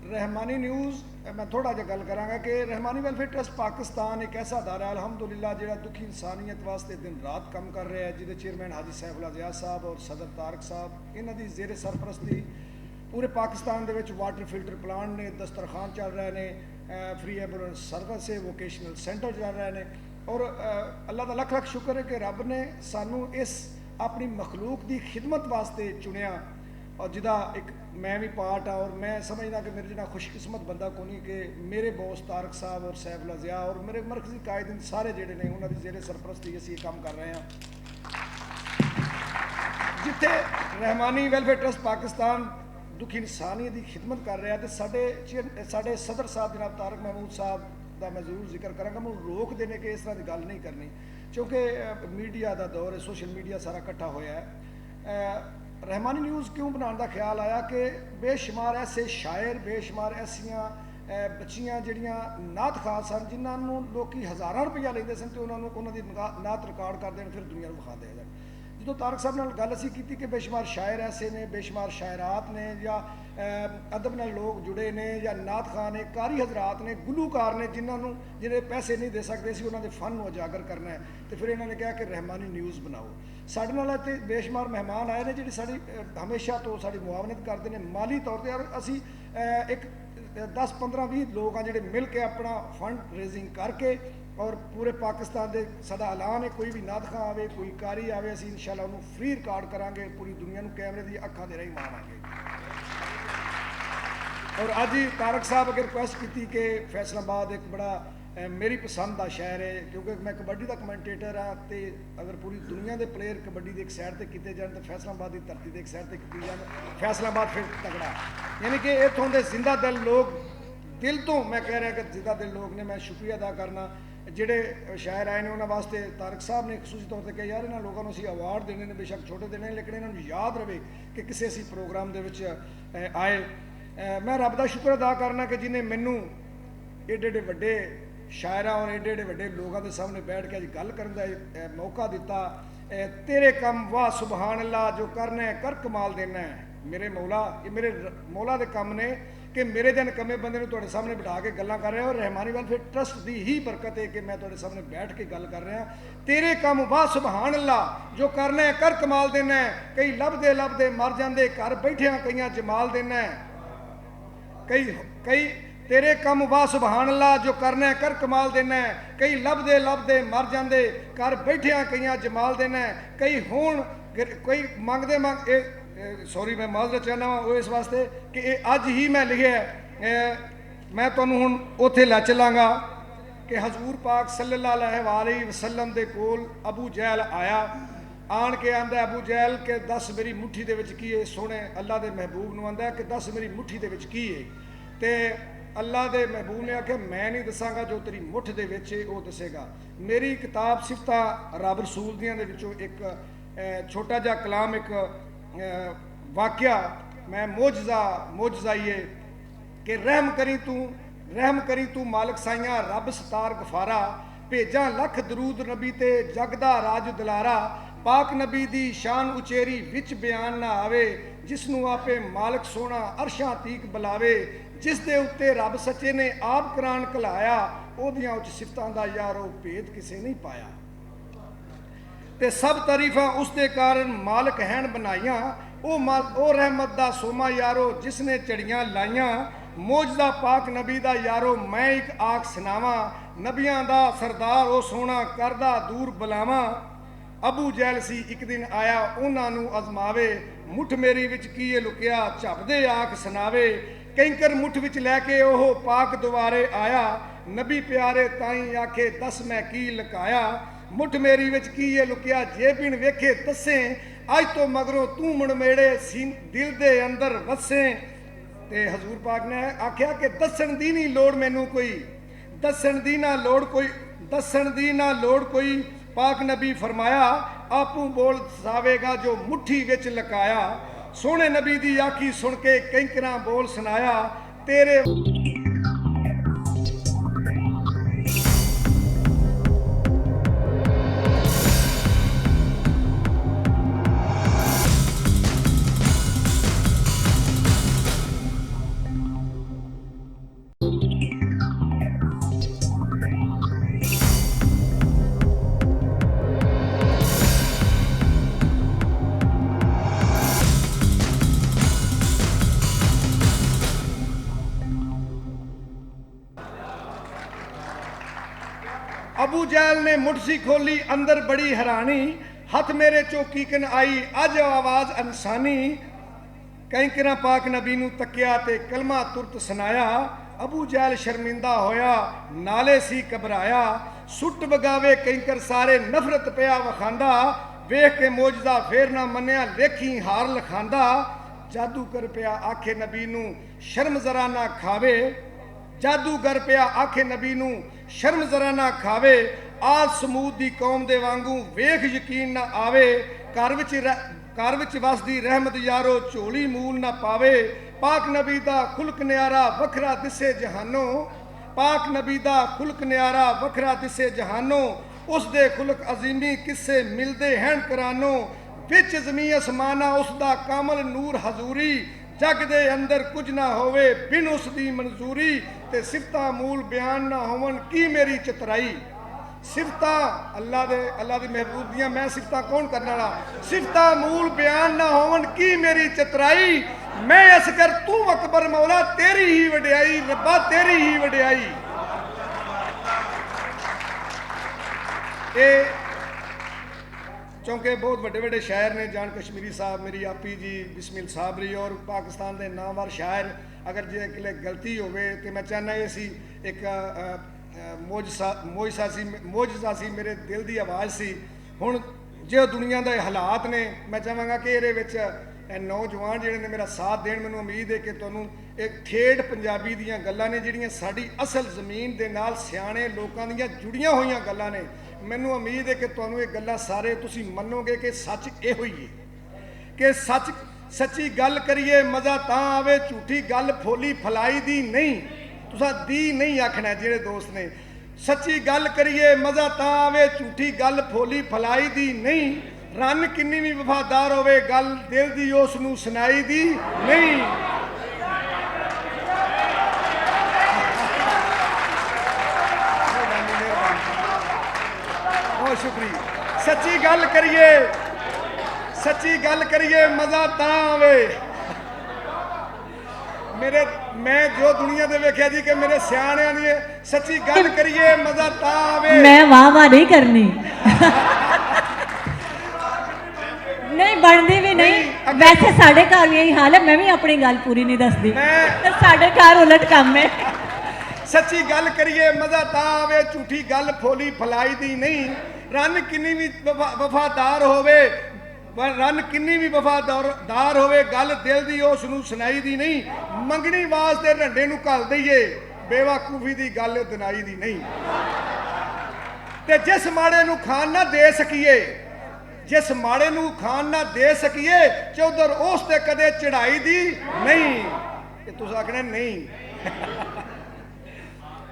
रहमानी न्यूज़ मैं थोड़ा जहा गल कराँगा कि रहमानी वेलफेयर ट्रस्ट पाकिस्तान एक ऐसा अदारा है अल्हम्दुलिल्लाह जिहड़ा दुखी इंसानियत वास्ते दिन रात काम कर रहा है, जिहदे चेयरमैन हाजी सैफुल्लाह ज़िया साहब और सदर तारक साहब इन्हां दी ज़ेरे सरपरस्ती पूरे पाकिस्तान दे विच वाटर फिल्टर प्लांट ने, दस्तरखान चल रहे ने, फ्री एम्बुलेंस सर्विस है, वोकेशनल सेंटर चल रहे हैं और अल्लाह का लख लख शुक्र है कि रब ने सानू इस अपनी मखलूक की खिदमत वास्ते चुनिया और जिदा एक मैं भी पार्ट हाँ। और मैं समझना कि मेरे जितना खुशकिस्मत बंदा को नहीं कि मेरे बॉस तारक साहब और सैफुल्लाह ज़िया और मेरे मरकजी कायदीन सारे जेडे ने उन्होंने जेरे सरपरस्ती असी ये काम कर रहे हैं। जिथे रहमानी वेलफेयर ट्रस्ट पाकिस्तान दुखी इंसानियत की खिदमत कर रहा है तो साढ़े सदर साहब जनाब तारक महमूद साहब का मैं जरूर जिक्र कराँगा। मैं रोक देने के इस तरह की गल नहीं करनी क्योंकि मीडिया का दौर है, सोशल मीडिया सारा इकट्ठा होया है। रहमानी न्यूज़ क्यों बनाने का ख्याल आया कि बेशुमार ऐसे शायर, बेशुमार ऐसियां बच्चियां जिहड़ियां नात खा सन जिन्होंने लोग हज़ारां रुपया लेंदे सन तो उन्होंने नात रिकॉर्ड कर देन फिर दुनिया को विखा दे। जो तारक साहब नाल गल असी की कि बेशुमार शायर ऐसे ने, बेशुमार शायरात ने या अदब नाल लोग जुड़े ने या नात खां ने, कारी हजरात ने, गुलूकार ने जिन्होंने जिन्हें पैसे नहीं दे सकते सी उन्होंने फन को उजागर करना है तो फिर इन्होंने कहा कि रहमानी न्यूज़ बनाओ। साढ़े नाल इत्थे बेशुमार मेहमान आए ने जिहड़े साडी हमेशा तो साडी मुआवनत करते हैं माली तौर पर। असी एक 10-15-20 लोग हाँ जिहड़े मिल के अपना फंड रेजिंग करके और पूरे पाकिस्तान के साडा ऐलान है कोई भी नात खां आवे, कोई कारी आवे, असी इंशाअल्लाह उन्होंने फ्री रिकॉर्ड करांगे, पूरी दुनिया को कैमरे की अखां दे राही मारांगे। और अज ही तारक साहब अगर रिक्वेस्ट की कि फैसलाबाद एक बड़ा मेरी पसंद का शहर है क्योंकि मैं कबड्डी का कमेंटेटर हाँ तो अगर पूरी दुनिया के प्लेयर कबड्डी की एक साइड पर किए जाए तो फैसलाबाद की धरती की एक साइड पर की जाए, फैसलाबाद फिर तगड़ा यानी कि इतों के जिंदा दिल लोग दिल तो मैं कह रहा कि जिंदा दिल लोग ने। मैं शुक्रिया अदा करना ਜਿਹੜੇ शायर आए ने उन्होंने वास्ते तारक साहब ने खसूसी तौर पर कहा यार इन्होंने लोगों को असी अवार्ड देने ने, बेशक छोटे देने लेकिन इन्होंने याद रहे कि किसी असी प्रोग्राम के आए। मैं रब का शुक्र अदा करना कि जिन्हें मैनू एडे एडे वड्डे शायरां और एडे एडे वड्डे लोगों के सामने बैठ के अज गल करने का मौका दिता। तेरे कम वाह सुबहान अल्लाह जो करना है कर कमाल देना है मेरे मौला, ये मेरे मौला के कम ने कि मेरे जन कमे बंदे ने तुहाडे सामने बिठा के गल्लां कर रहे हैं और रहमानी वेलफेयर ट्रस्ट की ही बरकत है कि मैं तुहाडे सामने बैठ के गल कर रहा। तेरे कम वाह सुबहान अल्लाह जो करना है कर कमाल देना है, कई लभदे लभदे मर जाते घर बैठिया कई जमाल देना है, कई तेरे कम वाह सुबहान अल्लाह जो करना है कर कमाल देना है, कई लभदे लभदे मर जाते घर बैठिया कई जमाल देना है, कई होण कोई मंगते मंग सॉरी मैं माजरत चाहना वा इस वास्ते कि अज ही मैं लिखे मैं तुहानूं हुण उत्थे लै चलांगा कि हजूर पाक सल्लल्लाहु अलैहि वसल्लम दे कोल अबू जहल आया, आन के आंदा अबू जहल के दस मेरी मुट्ठी दे विच की है, सोने अल्लाह दे महबूब नूं आंदा कि दस मेरी मुट्ठी दे विच की है ते अल्लाह दे महबूब ने आख्या मैं नहीं दसांगा जो तेरी मुठ दे विच है वो दसेगा। मेरी किताब सिफता रब रसूल दियां दे विचों एक छोटा जिहा कलाम एक वाकया मैं मोजजा ये कि रहम करी तू मालिक साइयां रब सतार गफारा, भेजा लख दरूद नबी ते जगदा राज दुलारा, पाक नबी दी शान उचेरी विच बयान ना आवे, जिसनू आपे मालिक सोना अरशां तीक बुलावे, जिस दे उत्ते रब सच्चे ने आप कुरान कलाया, ओदियां उच सिफतां दा यारो भेद किसे नहीं पाया, ते सब तारीफां उसके कारण मालिक हैन बनाइया, ओ रहमत दा सोमा यारो जिसने चढ़ियां लाइया, ਮੌਜਜ਼ਾ ਪਾਕ ਨਬੀ ਦਾ ਯਾਰੋ ਮੈਂ ਇੱਕ ਆਖ ਸੁਣਾਵਾਂ, ਨਬੀਆਂ ਦਾ ਸਰਦਾਰ ਉਹ ਸੋਹਣਾ ਕਰਦਾ ਦੂਰ ਬੁਲਾਵਾਂ। ਅਬੂ ਜਹਿਲ ਸੀ ਇੱਕ ਦਿਨ ਆਇਆ ਉਹਨਾਂ ਨੂੰ ਅਜ਼ਮਾਵੇ, ਮੁੱਠ ਮੇਰੀ ਵਿੱਚ ਕੀ ਇਹ ਲੁਕਿਆ ਝੱਪਦੇ ਆਖ ਸੁਣਾਵੇ। ਕੈਂਕਰ ਮੁੱਠ ਵਿੱਚ ਲੈ ਕੇ ਉਹ ਪਾਕ ਦੁਆਰੇ ਆਇਆ, ਨਬੀ ਪਿਆਰੇ ਤਾਈਂ ਆਖੇ ਦੱਸ ਮੈਂ ਕੀ ਲੁਕਾਇਆ। ਮੁੱਠ ਮੇਰੀ ਵਿੱਚ ਕੀ ਇਹ ਲੁਕਿਆ ਜੇ ਬਿਨ ਵੇਖੇ ਦੱਸੇ, ਅੱਜ ਤੋਂ ਮਗਰੋਂ ਤੂੰ ਮਣਮੇੜੇ ਸੀ ਦਿਲ ਦੇ ਅੰਦਰ ਵਸੇ। ਤੇ ਹਜ਼ੂਰ ਪਾਕ ਨੇ ਆਖਿਆ ਕਿ ਦੱਸਣ ਦੀ ਨਹੀਂ ਲੋੜ ਮੈਨੂੰ ਕੋਈ, ਦੱਸਣ ਦੀ ਨਾ ਲੋੜ ਕੋਈ, ਦੱਸਣ ਦੀ ਨਾ ਲੋੜ ਕੋਈ। ਪਾਕ ਨਬੀ ਫਰਮਾਇਆ ਆਪੂ ਬੋਲ ਸਾਵੇਗਾ ਜੋ ਮੁੱਠੀ ਵਿੱਚ ਲਕਾਇਆ। ਸੋਹਣੇ ਨਬੀ ਦੀ ਆਖੀ ਸੁਣ ਕੇ ਕੈਂਕਰਾਂ ਬੋਲ ਸੁਣਾਇਆ, ਤੇਰੇ अबू जहल ने मुठसी खोली अंदर बड़ी हैरानी, हथ मेरे चो कीकन आई अज आवाज इंसानी। कैंकरा पाक नबी नू तकिया ते कलमा तुरत सुनाया, अबू जहल शर्मिंदा होया नाले सी घबराया। सुट बगावे कैंकर सारे नफरत पिया वखांदा, वेख के मौजदा फेर ना मन्या लेखी हार लखांदा। जादूगर पिया आखे नबी नू शर्म जरा ना खावे, जादूगर पिया आखे नबी नू शर्म जरा ना खावे। आद समूद दी कौम दे वांगू वेख यकीन ना आवे, घर विच वसदी रहमत यारो झोली मूल ना पावे। पाक नबी दा खुलक न्यारा वखरा दिसे जहानो, पाक नबी दा खुलक न्यारा वखरा दिसे जहानो। उस दे खुलक अजीमी किस्से मिलदे हैं करानो, विच ज़मीं असमाना उस दा कामल नूर हजूरी। जग दे अंदर कुछ ना होवे बिन उस दी मंजूरी, ते सिफता मूल बयान ना होवन की मेरी चतराई। सिफता अल्लाह दी महबूब दियां मैं सिफता कौन करने वाला, सिफता मूल बयान ना होवन की मेरी चतराई। मैं असकर तू अकबर मौला तेरी ही वडियाई, रब्बा तेरी ही वडियाई। चूँकि बहुत बड़े बड़े शायर ने, जान कश्मीरी साहब, मेरी आपी जी, बिस्मिल साबरी और पाकिस्तान के नामवर शायर, अगर जे किले गलती होवे तो मैं चाहना ये सी एक मोजसा सी मेरे दिल की आवाज़ सी। हुण जो दुनिया के हालात ने, मैं चाहांगा कि ये नौजवान जिहड़े ने मेरा साथ देण। मैनूं उम्मीद है कि तुहानूं एक ठेठ पंजाबी दीयां गल्लां ने जिहड़ियां साडी असल ज़मीन दे नाल सियाणे लोकां दीयां जुड़ियां होईयां गल्लां ने। मैनूं उम्मीद है कि तुहानूं ये गल्लां सारे तुसीं मन्नोगे कि सच इहो ही है कि सच सच्ची गल करिए मज़ा तां आवे, झूठी गल फोली फलाई दी नहीं। तुसां दी नहीं आखना जिहड़े दोस्त ने, सच्ची गल करिए मज़ा तां आवे, झूठी गल फोली फलाई दी नहीं। रन किन्नी भी वफादार होवे गल दिल दी उस नूं सुनाई दी नहीं। बहुत शुक्रिया। सच्ची गल करिए, सच्ची गल करिए मज़ा तां आवे। मेरे मैं जो दुनिया दे वेख्या जी कि मेरे सियाणियां दी सच्ची गल करिए मज़ा तां आवे। मैं वाह वाह नहीं करनी नहीं बनती भी नहीं। वैसे साढ़े घर भी यही हाल है, मैं भी अपनी गल पूरी नहीं दसदी, साढ़े घर उलट काम है। सच्ची गल करिए मज़ा तां आवे, झूठी गल फोली फलाई दी नहीं। रन किन्नी भी वफादार होवे, रन किन्नी भी वफादार होवे गल दिल दी उस नूं सुनाई दी नहीं। मंगनी वास्ते रंडे नूं घल दईए, बेवकूफी दी गल दिनाई दी नहीं। ते जिस माड़े नूं खान ना दे सकीए, जिस माड़े नूं खान ना दे सकीए, चौधर उस ते कदे चढ़ाई दी नहीं। तुस आखना नहीं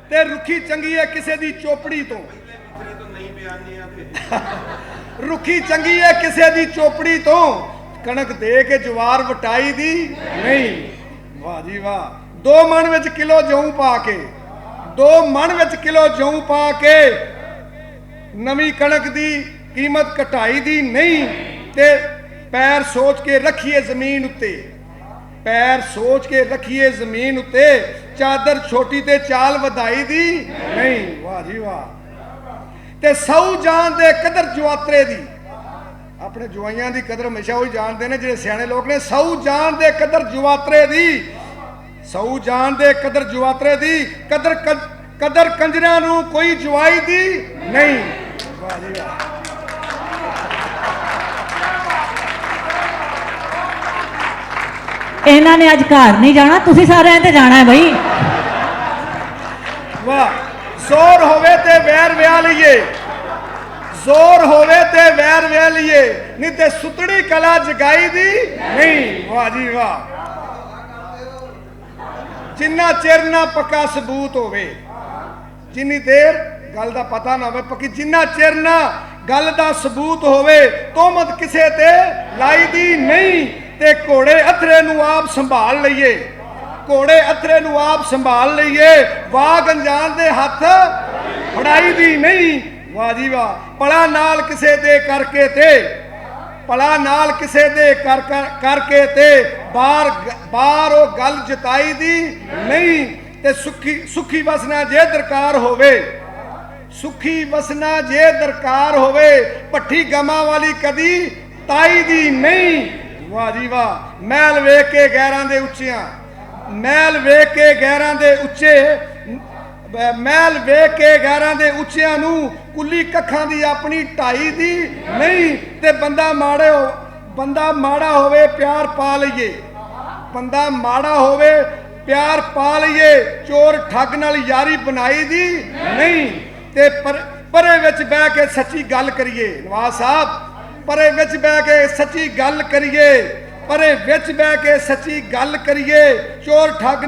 ते रुखी चंगी है किसे दी चोपड़ी तो, रुखी चंगी है किसे दी चोपड़ी तो, कणक दे के जवार वटाई दी नहीं। वाह जी वाह। 2 मन विच किलो जऊं पा के, 2 मन विच किलो जऊं पा के, नवी कणक दी कीमत घटाई दी नहीं। ते पैर सोच के रखिए जमीन उत्ते, ਪੈਰ ਸੋਚ ਕੇ ਰੱਖੀਏ ਜ਼ਮੀਨ ਉੱਤੇ, ਚਾਦਰ ਛੋਟੀ ਤੇ ਚਾਲ ਵਧਾਈ ਦੀ ਨਹੀਂ। ਵਾਹ ਜੀ ਵਾਹ। ਤੇ ਸੌ ਜਾਣ ਦੇ ਕਦਰ ਜਵਾਤਰੇ ਦੀ, ਆਪਣੇ ਜਵਾਈਆਂ ਦੀ ਕਦਰ ਹਮੇਸ਼ਾ ਉਹੀ ਜਾਣਦੇ ਨੇ ਜਿਹੜੇ ਸਿਆਣੇ ਲੋਕ ਨੇ। ਸੌ ਜਾਣ ਦੇ ਕਦਰ ਜਵਾਤਰੇ ਦੀ, ਸੌ ਜਾਣ ਦੇ ਕਦਰ ਜਵਾਤਰੇ ਦੀ, ਕਦਰ ਕੰਜਰਾਂ ਨੂੰ ਕੋਈ ਜਵਾਈ ਦੀ ਨਹੀਂ। ਵਾਹ ਜੀ ਵਾਹ। ਇਹਨਾਂ ਨੇ ਅੱਜ ਘਰ ਨਹੀਂ ਜਾਣਾ, ਤੁਸੀਂ ਸਾਰਿਆਂ ਤੇ ਜਾਣਾ ਹੈ ਬਈ। ਵਾਹ। ਜ਼ੋਰ ਹੋਵੇ ਤੇ ਵੈਰ ਵਿਆਹ ਲਈਏ, ਜ਼ੋਰ ਹੋਵੇ ਤੇ ਵੈਰ ਵਿਆਹ ਲਈਏ, ਨਹੀਂ ਤੇ ਸੁਤੜੀ ਕਲਾ ਜਗਾਈ ਦੀ ਨਹੀਂ। ਵਾਹ ਜੀ ਵਾਹ। ਜਿੰਨਾ ਚਿਰ ਨਾ ਪੱਕਾ ਸਬੂਤ ਹੋਵੇ, ਜਿੰਨੀ ਦੇਰ ਗੱਲ ਦਾ ਪਤਾ ਨਾ ਹੋਵੇ ਪੱਕੀ, ਜਿੰਨਾ ਚਿਰ ਨਾ ਗੱਲ ਦਾ ਸਬੂਤ ਹੋਵੇ, ਤੋਹਮਤ ਕਿਸੇ ਤੇ ਲਾਈ ਦੀ ਨਹੀਂ। ਤੇ ਘੋੜੇ ਅਥਰੇ ਨੂੰ ਆਪ ਸੰਭਾਲ ਲਈਏ, ਘੋੜੇ ਅਥਰੇ ਨੂੰ ਆਪ ਸੰਭਾਲ ਲਈਏ, ਵਾਗ ਅਣਜਾਣ ਦੇ ਹੱਥ ਫੜਾਈ ਦੀ ਨਹੀਂ। ਵਾਹ ਜੀ ਵਾਹ। ਪਲਾ ਨਾਲ ਕਿਸੇ ਦੇ ਕਰਕੇ ਤੇ, ਭਲਾ ਨਾਲ ਕਿਸੇ ਦੇ ਕਰਕੇ ਤੇ ਬਾਰ ਉਹ ਗੱਲ ਜਤਾਈ ਦੀ ਨਹੀਂ। ਤੇ ਸੁਖੀ ਵਸਣਾ ਜੇ ਦਰਕਾਰ ਹੋਵੇ, ਸੁਖੀ ਵਸਣਾ ਜੇ ਦਰਕਾਰ ਹੋਵੇ, ਭੱਠੀ ਗਮਾਂ ਵਾਲੀ ਕਦੀ ਤਾਈ ਦੀ ਨਹੀਂ। ਵਾਹ ਜੀ ਵਾਹ। ਮਹਿਲ ਵੇਖ ਕੇ ਗੈਰਾਂ ਦੇ ਉੱਚਿਆਂ, ਮਹਿਲ ਵੇਖ ਕੇ ਗੈਰਾਂ ਦੇ ਉੱਚੇ, ਮਹਿਲ ਵੇਖ ਕੇ ਗੈਰਾਂ ਦੇ ਉੱਚਿਆਂ ਨੂੰ ਕੁੱਲੀ ਕੱਖਾਂ ਦੀ ਆਪਣੀ ਢਾਈ ਦੀ ਨਹੀਂ। ਤੇ ਬੰਦਾ ਮਾੜਾ ਹੋਵੇ ਪਿਆਰ ਪਾ ਲਈਏ, ਬੰਦਾ ਮਾੜਾ ਹੋਵੇ ਪਿਆਰ ਪਾ ਲਈਏ, ਚੋਰ ਠੱਗ ਨਾਲ ਯਾਰੀ ਬਣਾਈ ਦੀ ਨਹੀਂ। ਤੇ ਪਰੇ ਵਿੱਚ ਬਹਿ ਕੇ ਸੱਚੀ ਗੱਲ ਕਰੀਏ, ਨਵਾਜ਼ ਸਾਹਿਬ, ਪਰੇ ਵਿੱਚ ਬਹਿ ਕੇ ਸੱਚੀ ਗੱਲ ਕਰੀਏ, ਪਰੇ ਵਿੱਚ ਬਹਿ ਕੇ ਸੱਚੀ ਗੱਲ ਕਰੀਏ, ਚੋਰ ਠੱਗ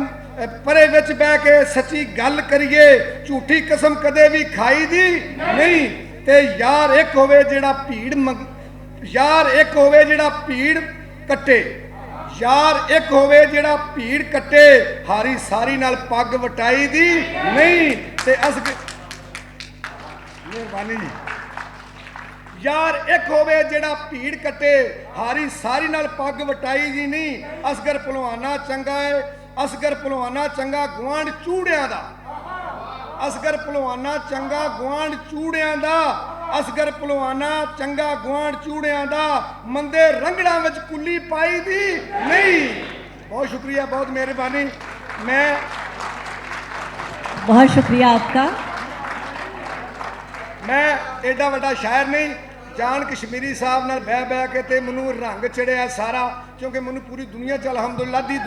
ਪਰੇ ਵਿੱਚ ਬਹਿ ਕੇ ਸੱਚੀ ਗੱਲ ਕਰੀਏ, ਝੂਠੀ ਕਸਮ ਕਦੇ ਵੀ ਖਾਈ ਦੀ ਨਹੀਂ। ਤੇ ਯਾਰ ਇੱਕ ਹੋਵੇ ਜਿਹੜਾ ਯਾਰ ਇੱਕ ਹੋਵੇ ਜਿਹੜਾ ਭੀੜ ਕੱਟੇ, ਯਾਰ ਇੱਕ ਹੋਵੇ ਜਿਹੜਾ ਭੀੜ ਕੱਟੇ, ਹਾਰੀ ਸਾਰੀ ਨਾਲ ਪੱਗ ਵਟਾਈ ਦੀ ਨਹੀਂ। ਤੇ ਮਿਹਰਬਾਨੀ ਜੀ। ਯਾਰ ਇੱਕ ਹੋਵੇ ਜਿਹੜਾ ਭੀੜ ਕੱਟੇ, ਹਾਰੀ ਸਾਰੀ ਨਾਲ ਪੱਗ ਵਟਾਈ ਦੀ ਨਹੀਂ। ਅਸਗਰ ਭਲਵਾਨਾ ਚੰਗਾ ਹੈ, ਅਸਗਰ ਭਲਵਾਨਾ ਚੰਗਾ ਗੁਆਂਢ ਚੂੜਿਆਂ ਦਾ, ਅਸਗਰ ਭਲਵਾਨਾ ਚੰਗਾ ਗੁਆਂਢ ਚੂੜਿਆਂ ਦਾ, ਅਸਗਰ ਭਲਵਾਨਾ ਚੰਗਾ ਗੁਆਂਢ ਚੂੜਿਆਂ ਦਾ, ਮੰਦੇ ਰੰਗੜਾਂ ਵਿੱਚ ਕੁੱਲੀ ਪਾਈ ਦੀ ਨਹੀਂ। ਬਹੁਤ ਸ਼ੁਕਰੀਆ, ਬਹੁਤ ਮਿਹਰਬਾਨੀ। ਮੈਂ बहुत शुक्रिया आपका। मैं एडा वड्डा शायर नहीं, जान कश्मीरी साहब नाल बह के ते मैनू रंग चढ़िया सारा, क्योंकि मैनू पूरी दुनिया च अलहमदुलिल्लाह दी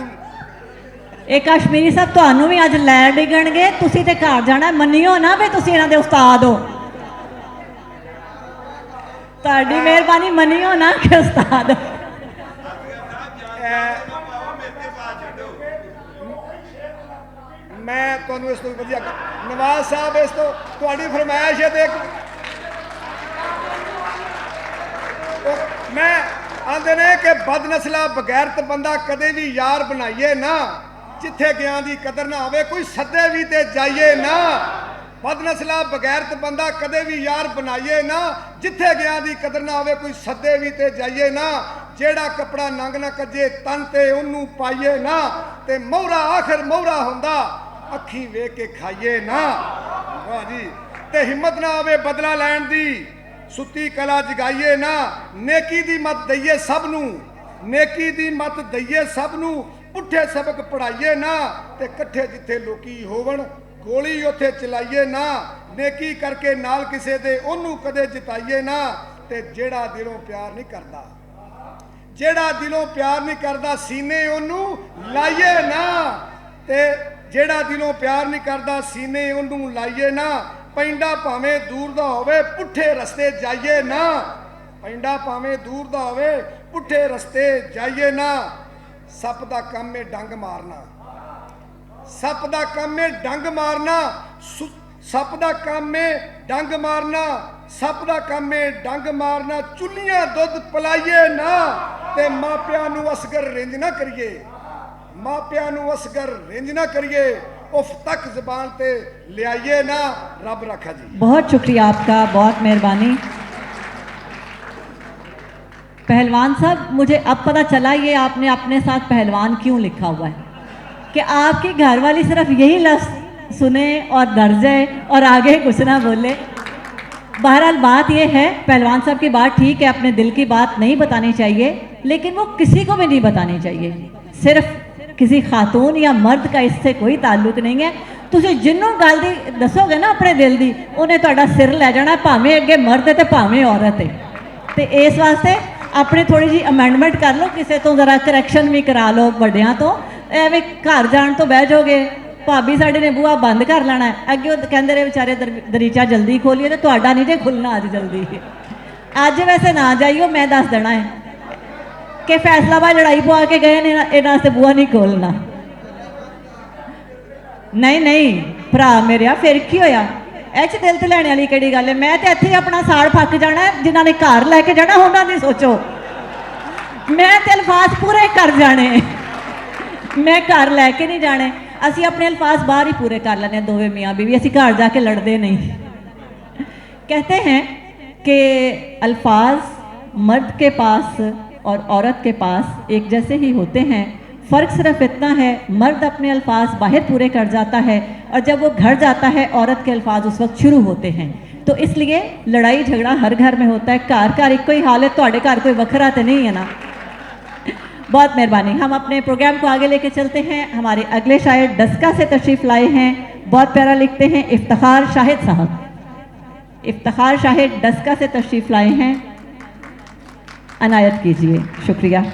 ਇਹ ਕਸ਼ਮੀਰੀ ਸਾਹਿਬ ਤੁਹਾਨੂੰ ਵੀ ਅੱਜ ਲੈ ਡਿੱਗਣਗੇ, ਤੁਸੀਂ ਤੇ ਘਰ ਜਾਣਾ। ਮੰਨਿਓ ਨਾ ਵੀ ਤੁਸੀਂ ਇਹਨਾਂ ਦੇ ਉਸਤਾਦ ਹੋ, ਤੁਹਾਡੀ ਮਿਹਰਬਾਨੀ, ਮੰਨਿਓ ਨਾ ਕਿ ਉਸਤਾਦ। मैं तुहानू इस तो वधिया नवाज साहब, इस तो तुहाडी फरमाइश है। मैं आंदे ने कि बदनसला बगैरत बंदा कदे भी यार बनाइए ना, जिथे ज्ञान की कदर ना आवे कोई सदे भी ते जाइए ना। बदनसला बगैरत बंदा कदे भी यार बनाइए ना, जिथे ज्ञान की कदर ना आवे कोई सदे भी ते जाइए ना। जेड़ा कपड़ा नंग ना कजे तन ते ओनू पाइए ना, ते मोहरा आखिर मोहरा हुंदा अखी वेख के खाइए ना। वाह जी। ते हिम्मत ना आवे बदला लैण दी, सुती कला जगाइए ना। नेकी दी मत दईए सब नू, नेकी दी मत दईए सब नू, पुठे सबक पढ़ाइए ना। ते कट्ठे जिथे लोकी होवन गोली उथे चलाइए ना। नेकी करके नाल किसे दे ओनू कदे जिताइए ना। ते जेड़ा दिलों प्यार नहीं करदा, जेड़ा दिलों प्यार नहीं करदा, सीने ओनू लाइए ना। ते जेड़ा दिलों प्यार नहीं करदा, सीने ओनू लाइए ना। पैंडा भावें दूर दा होवे पुठे रस्ते जाइए ना, पैंडा भावें दूर दा होवे पुठे रस्ते जाइए ना। सप दा काम है डंग मारना, सप दा काम है डंग मारना, सप दा काम है डंग मारना, सप दा काम है डंग मारना। चुल्लियां दुध पिलाइए ना, ते मापियां नू असगर रिंज ना करिए, मापियां नू असगर रिंज ना करिए। उफ तक जबान ते ले आइए ना। रब रखा जी। बहुत शुक्रिया आपका, बहुत मेहरबानी। पहलवान साहब, मुझे अब पता चला ये आपने अपने साथ पहलवान क्यों लिखा हुआ है, कि आपकी घरवाली सिर्फ यही लफ्ज़ सुने और डर जाए और आगे कुछ ना बोले। बहरहाल बात ये है, पहलवान साहब की बात ठीक है, अपने दिल की बात नहीं बतानी चाहिए, लेकिन वो किसी को भी नहीं बतानी चाहिए। सिर्फ किसी खातून या मर्द का इससे कोई ताल्लुक नहीं है। ਤੁਸੀਂ ਜਿੰਨੂੰ ਗੱਲ ਦੀ ਦੱਸੋਗੇ ਨਾ ਆਪਣੇ ਦਿਲ ਦੀ, ਉਹਨੇ ਤੁਹਾਡਾ ਸਿਰ ਲੈ ਜਾਣਾ, ਭਾਵੇਂ ਅੱਗੇ ਮਰਦ ਹੈ ਤੇ ਭਾਵੇਂ ਔਰਤ ਹੈ। ਤੇ ਇਸ ਵਾਸਤੇ ਆਪਣੀ ਥੋੜੀ ਜੀ ਅਮੈਂਡਮੈਂਟ ਕਰ ਲਓ, ਕਿਸੇ ਤੋਂ ਜ਼ਰਾ ਕਰੈਕਸ਼ਨ ਵੀ ਕਰਾ ਲਓ ਵੱਡਿਆਂ ਤੋਂ। ਐਵੇਂ ਘਰ ਜਾਣ ਤੋਂ ਬਹਿ ਜਾਓਗੇ, ਭਾਬੀ ਸਾਡੇ ਨੇ ਬੂਹਾ ਬੰਦ ਕਰ ਲੈਣਾ, ਅੱਗੇ ਉਹ ਕਹਿੰਦੇ ਰਹੇ ਵਿਚਾਰੇ ਦਰੀਚਾ ਜਲਦੀ ਖੋਲੀਏ, ਤੇ ਤੁਹਾਡਾ ਨਹੀਂ ਜੇ ਖੁੱਲਣਾ ਅੱਜ ਜਲਦੀ। ਅੱਜ ਵੈਸੇ ਨਾ ਜਾਈਓ, ਮੈਂ ਦੱਸ ਦੇਣਾ ਹੈ ਕਿ ਫੈਸਲਾਬਾਦ ਲੜਾਈ ਪਵਾ ਕੇ ਗਏ ਨੇ, ਇਹਨਾਂ ਵਾਸਤੇ ਬੂਹਾ ਨਹੀਂ ਖੋਲਣਾ। ਨਹੀਂ ਨਹੀਂ ਭਰਾ ਮੇਰਿਆ, ਫਿਰ ਕੀ ਹੋਇਆ, ਇਹ 'ਚ ਦਿਲ ਤੇ ਲੈਣ ਵਾਲੀ ਕਿਹੜੀ ਗੱਲ ਹੈ। ਮੈਂ ਤੇ ਇੱਥੇ ਆਪਣਾ ਸਾੜ ਫੱਕ ਜਾਣਾ, ਜਿਨ੍ਹਾਂ ਨੇ ਘਰ ਲੈ ਕੇ ਜਾਣਾ ਉਹਨਾਂ ਦੀ ਸੋਚੋ। ਮੈਂ ਤੇ ਅਲਫਾਜ਼ ਪੂਰੇ ਕਰ ਜਾਣੇ, ਮੈਂ ਘਰ ਲੈ ਕੇ ਨਹੀਂ ਜਾਣੇ। ਅਸੀਂ ਆਪਣੇ ਅਲਫਾਜ਼ ਬਾਹਰ ਹੀ पूरे कर लेने, दोवे मियाँ बीवी, ਅਸੀਂ घर जाके लड़ते नहीं। कहते हैं कि अल्फाज मर्द के पास और औरत के पास एक जैसे ही होते हैं, फ़र्क सिर्फ इतना है, मर्द अपने अल्फाज बाहर पूरे कर जाता है और जब वो घर जाता है औरत के अल्फाज उस वक्त शुरू होते हैं। तो इसलिए लड़ाई झगड़ा हर घर में होता है, घर एक ही हाल है, ਤੁਹਾਡੇ घर कोई वखरा तो नहीं है ना। बहुत मेहरबानी। हम अपने प्रोग्राम को आगे लेके चलते हैं। हमारे अगले शायर डस्का से तशरीफ़ लाए हैं, बहुत प्यारा लिखते हैं, इफ्तिखार शाहिद साहब। इफ्तिखार शाहिद डस्का से तशरीफ़ लाए हैं, अनायत कीजिए। शुक्रिया।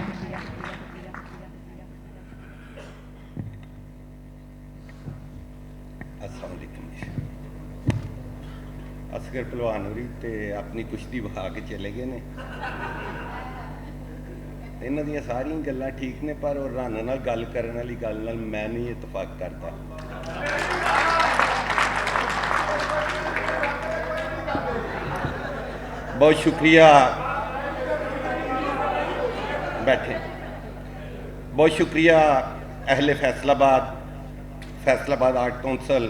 असगर पहलवान होरी ते अपनी कुश्ती बहा के चले गए ने। इन्हां दियां सारियां गल्लां ठीक ने, पर वो रन नाल गल करन वाली गल नाल मैं नहीं इतफाक करता। बहुत शुक्रिया, बैठे। बहुत शुक्रिया अहले फैसलाबाद आर्ट कौंसल,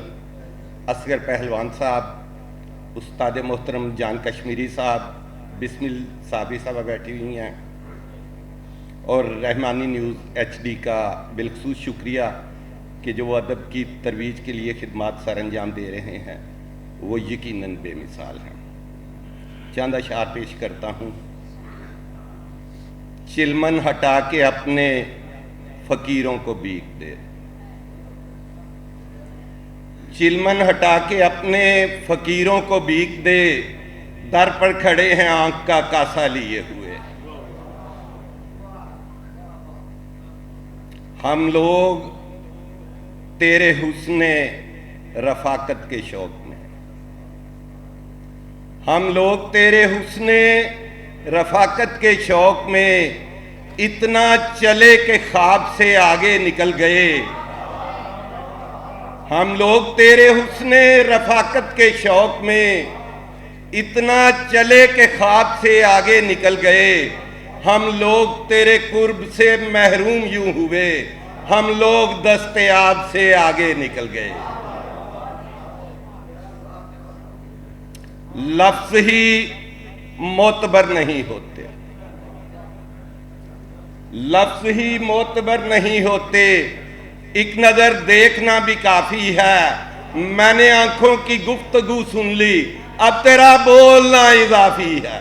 असगर पहलवान साहब, उस्ताद मोहतरम जान कश्मीरी साहब, बिस्मिल साबरी साहब बैठी हुई हैं, और रहमानी न्यूज़ HD का बिलखसूस शुक्रिया कि जो अदब की तरवीज के लिए खिदमत सर अंजाम दे रहे हैं, वो यकीनन बेमिसाल हैं। चंद अशार पेश करता हूँ। चिलमन हटा के अपने फ़कीरों को भीख दे, चिलमन हटा के अपने फ़कीरों को भीख दे, दर पर खड़े हैं आंख का कासा लिए हुए। हम लोग तेरे हुस्ने रफ़ाकत के शौक में, हम लोग तेरे हुस्ने रफ़ाकत के शौक में इतना चले कि ख्वाब से आगे निकल गए। हम लोग तेरे हुस्ने रफ़ाकत के शौक में इतना चले कि ख्वाब से आगे निकल गए। हम लोग तेरे कुर्ब से महरूम यूं हुए, हम लोग दस्तयाब से आगे निकल गए। लफ्ज़ ही मोतबर नहीं होते, लफ्ज़ ही मोतबर नहीं होते, एक नज़र देखना भी काफ़ी है। मैंने आंखों की गुफ्तगू सुन ली, अब तेरा बोलना इजाफी है।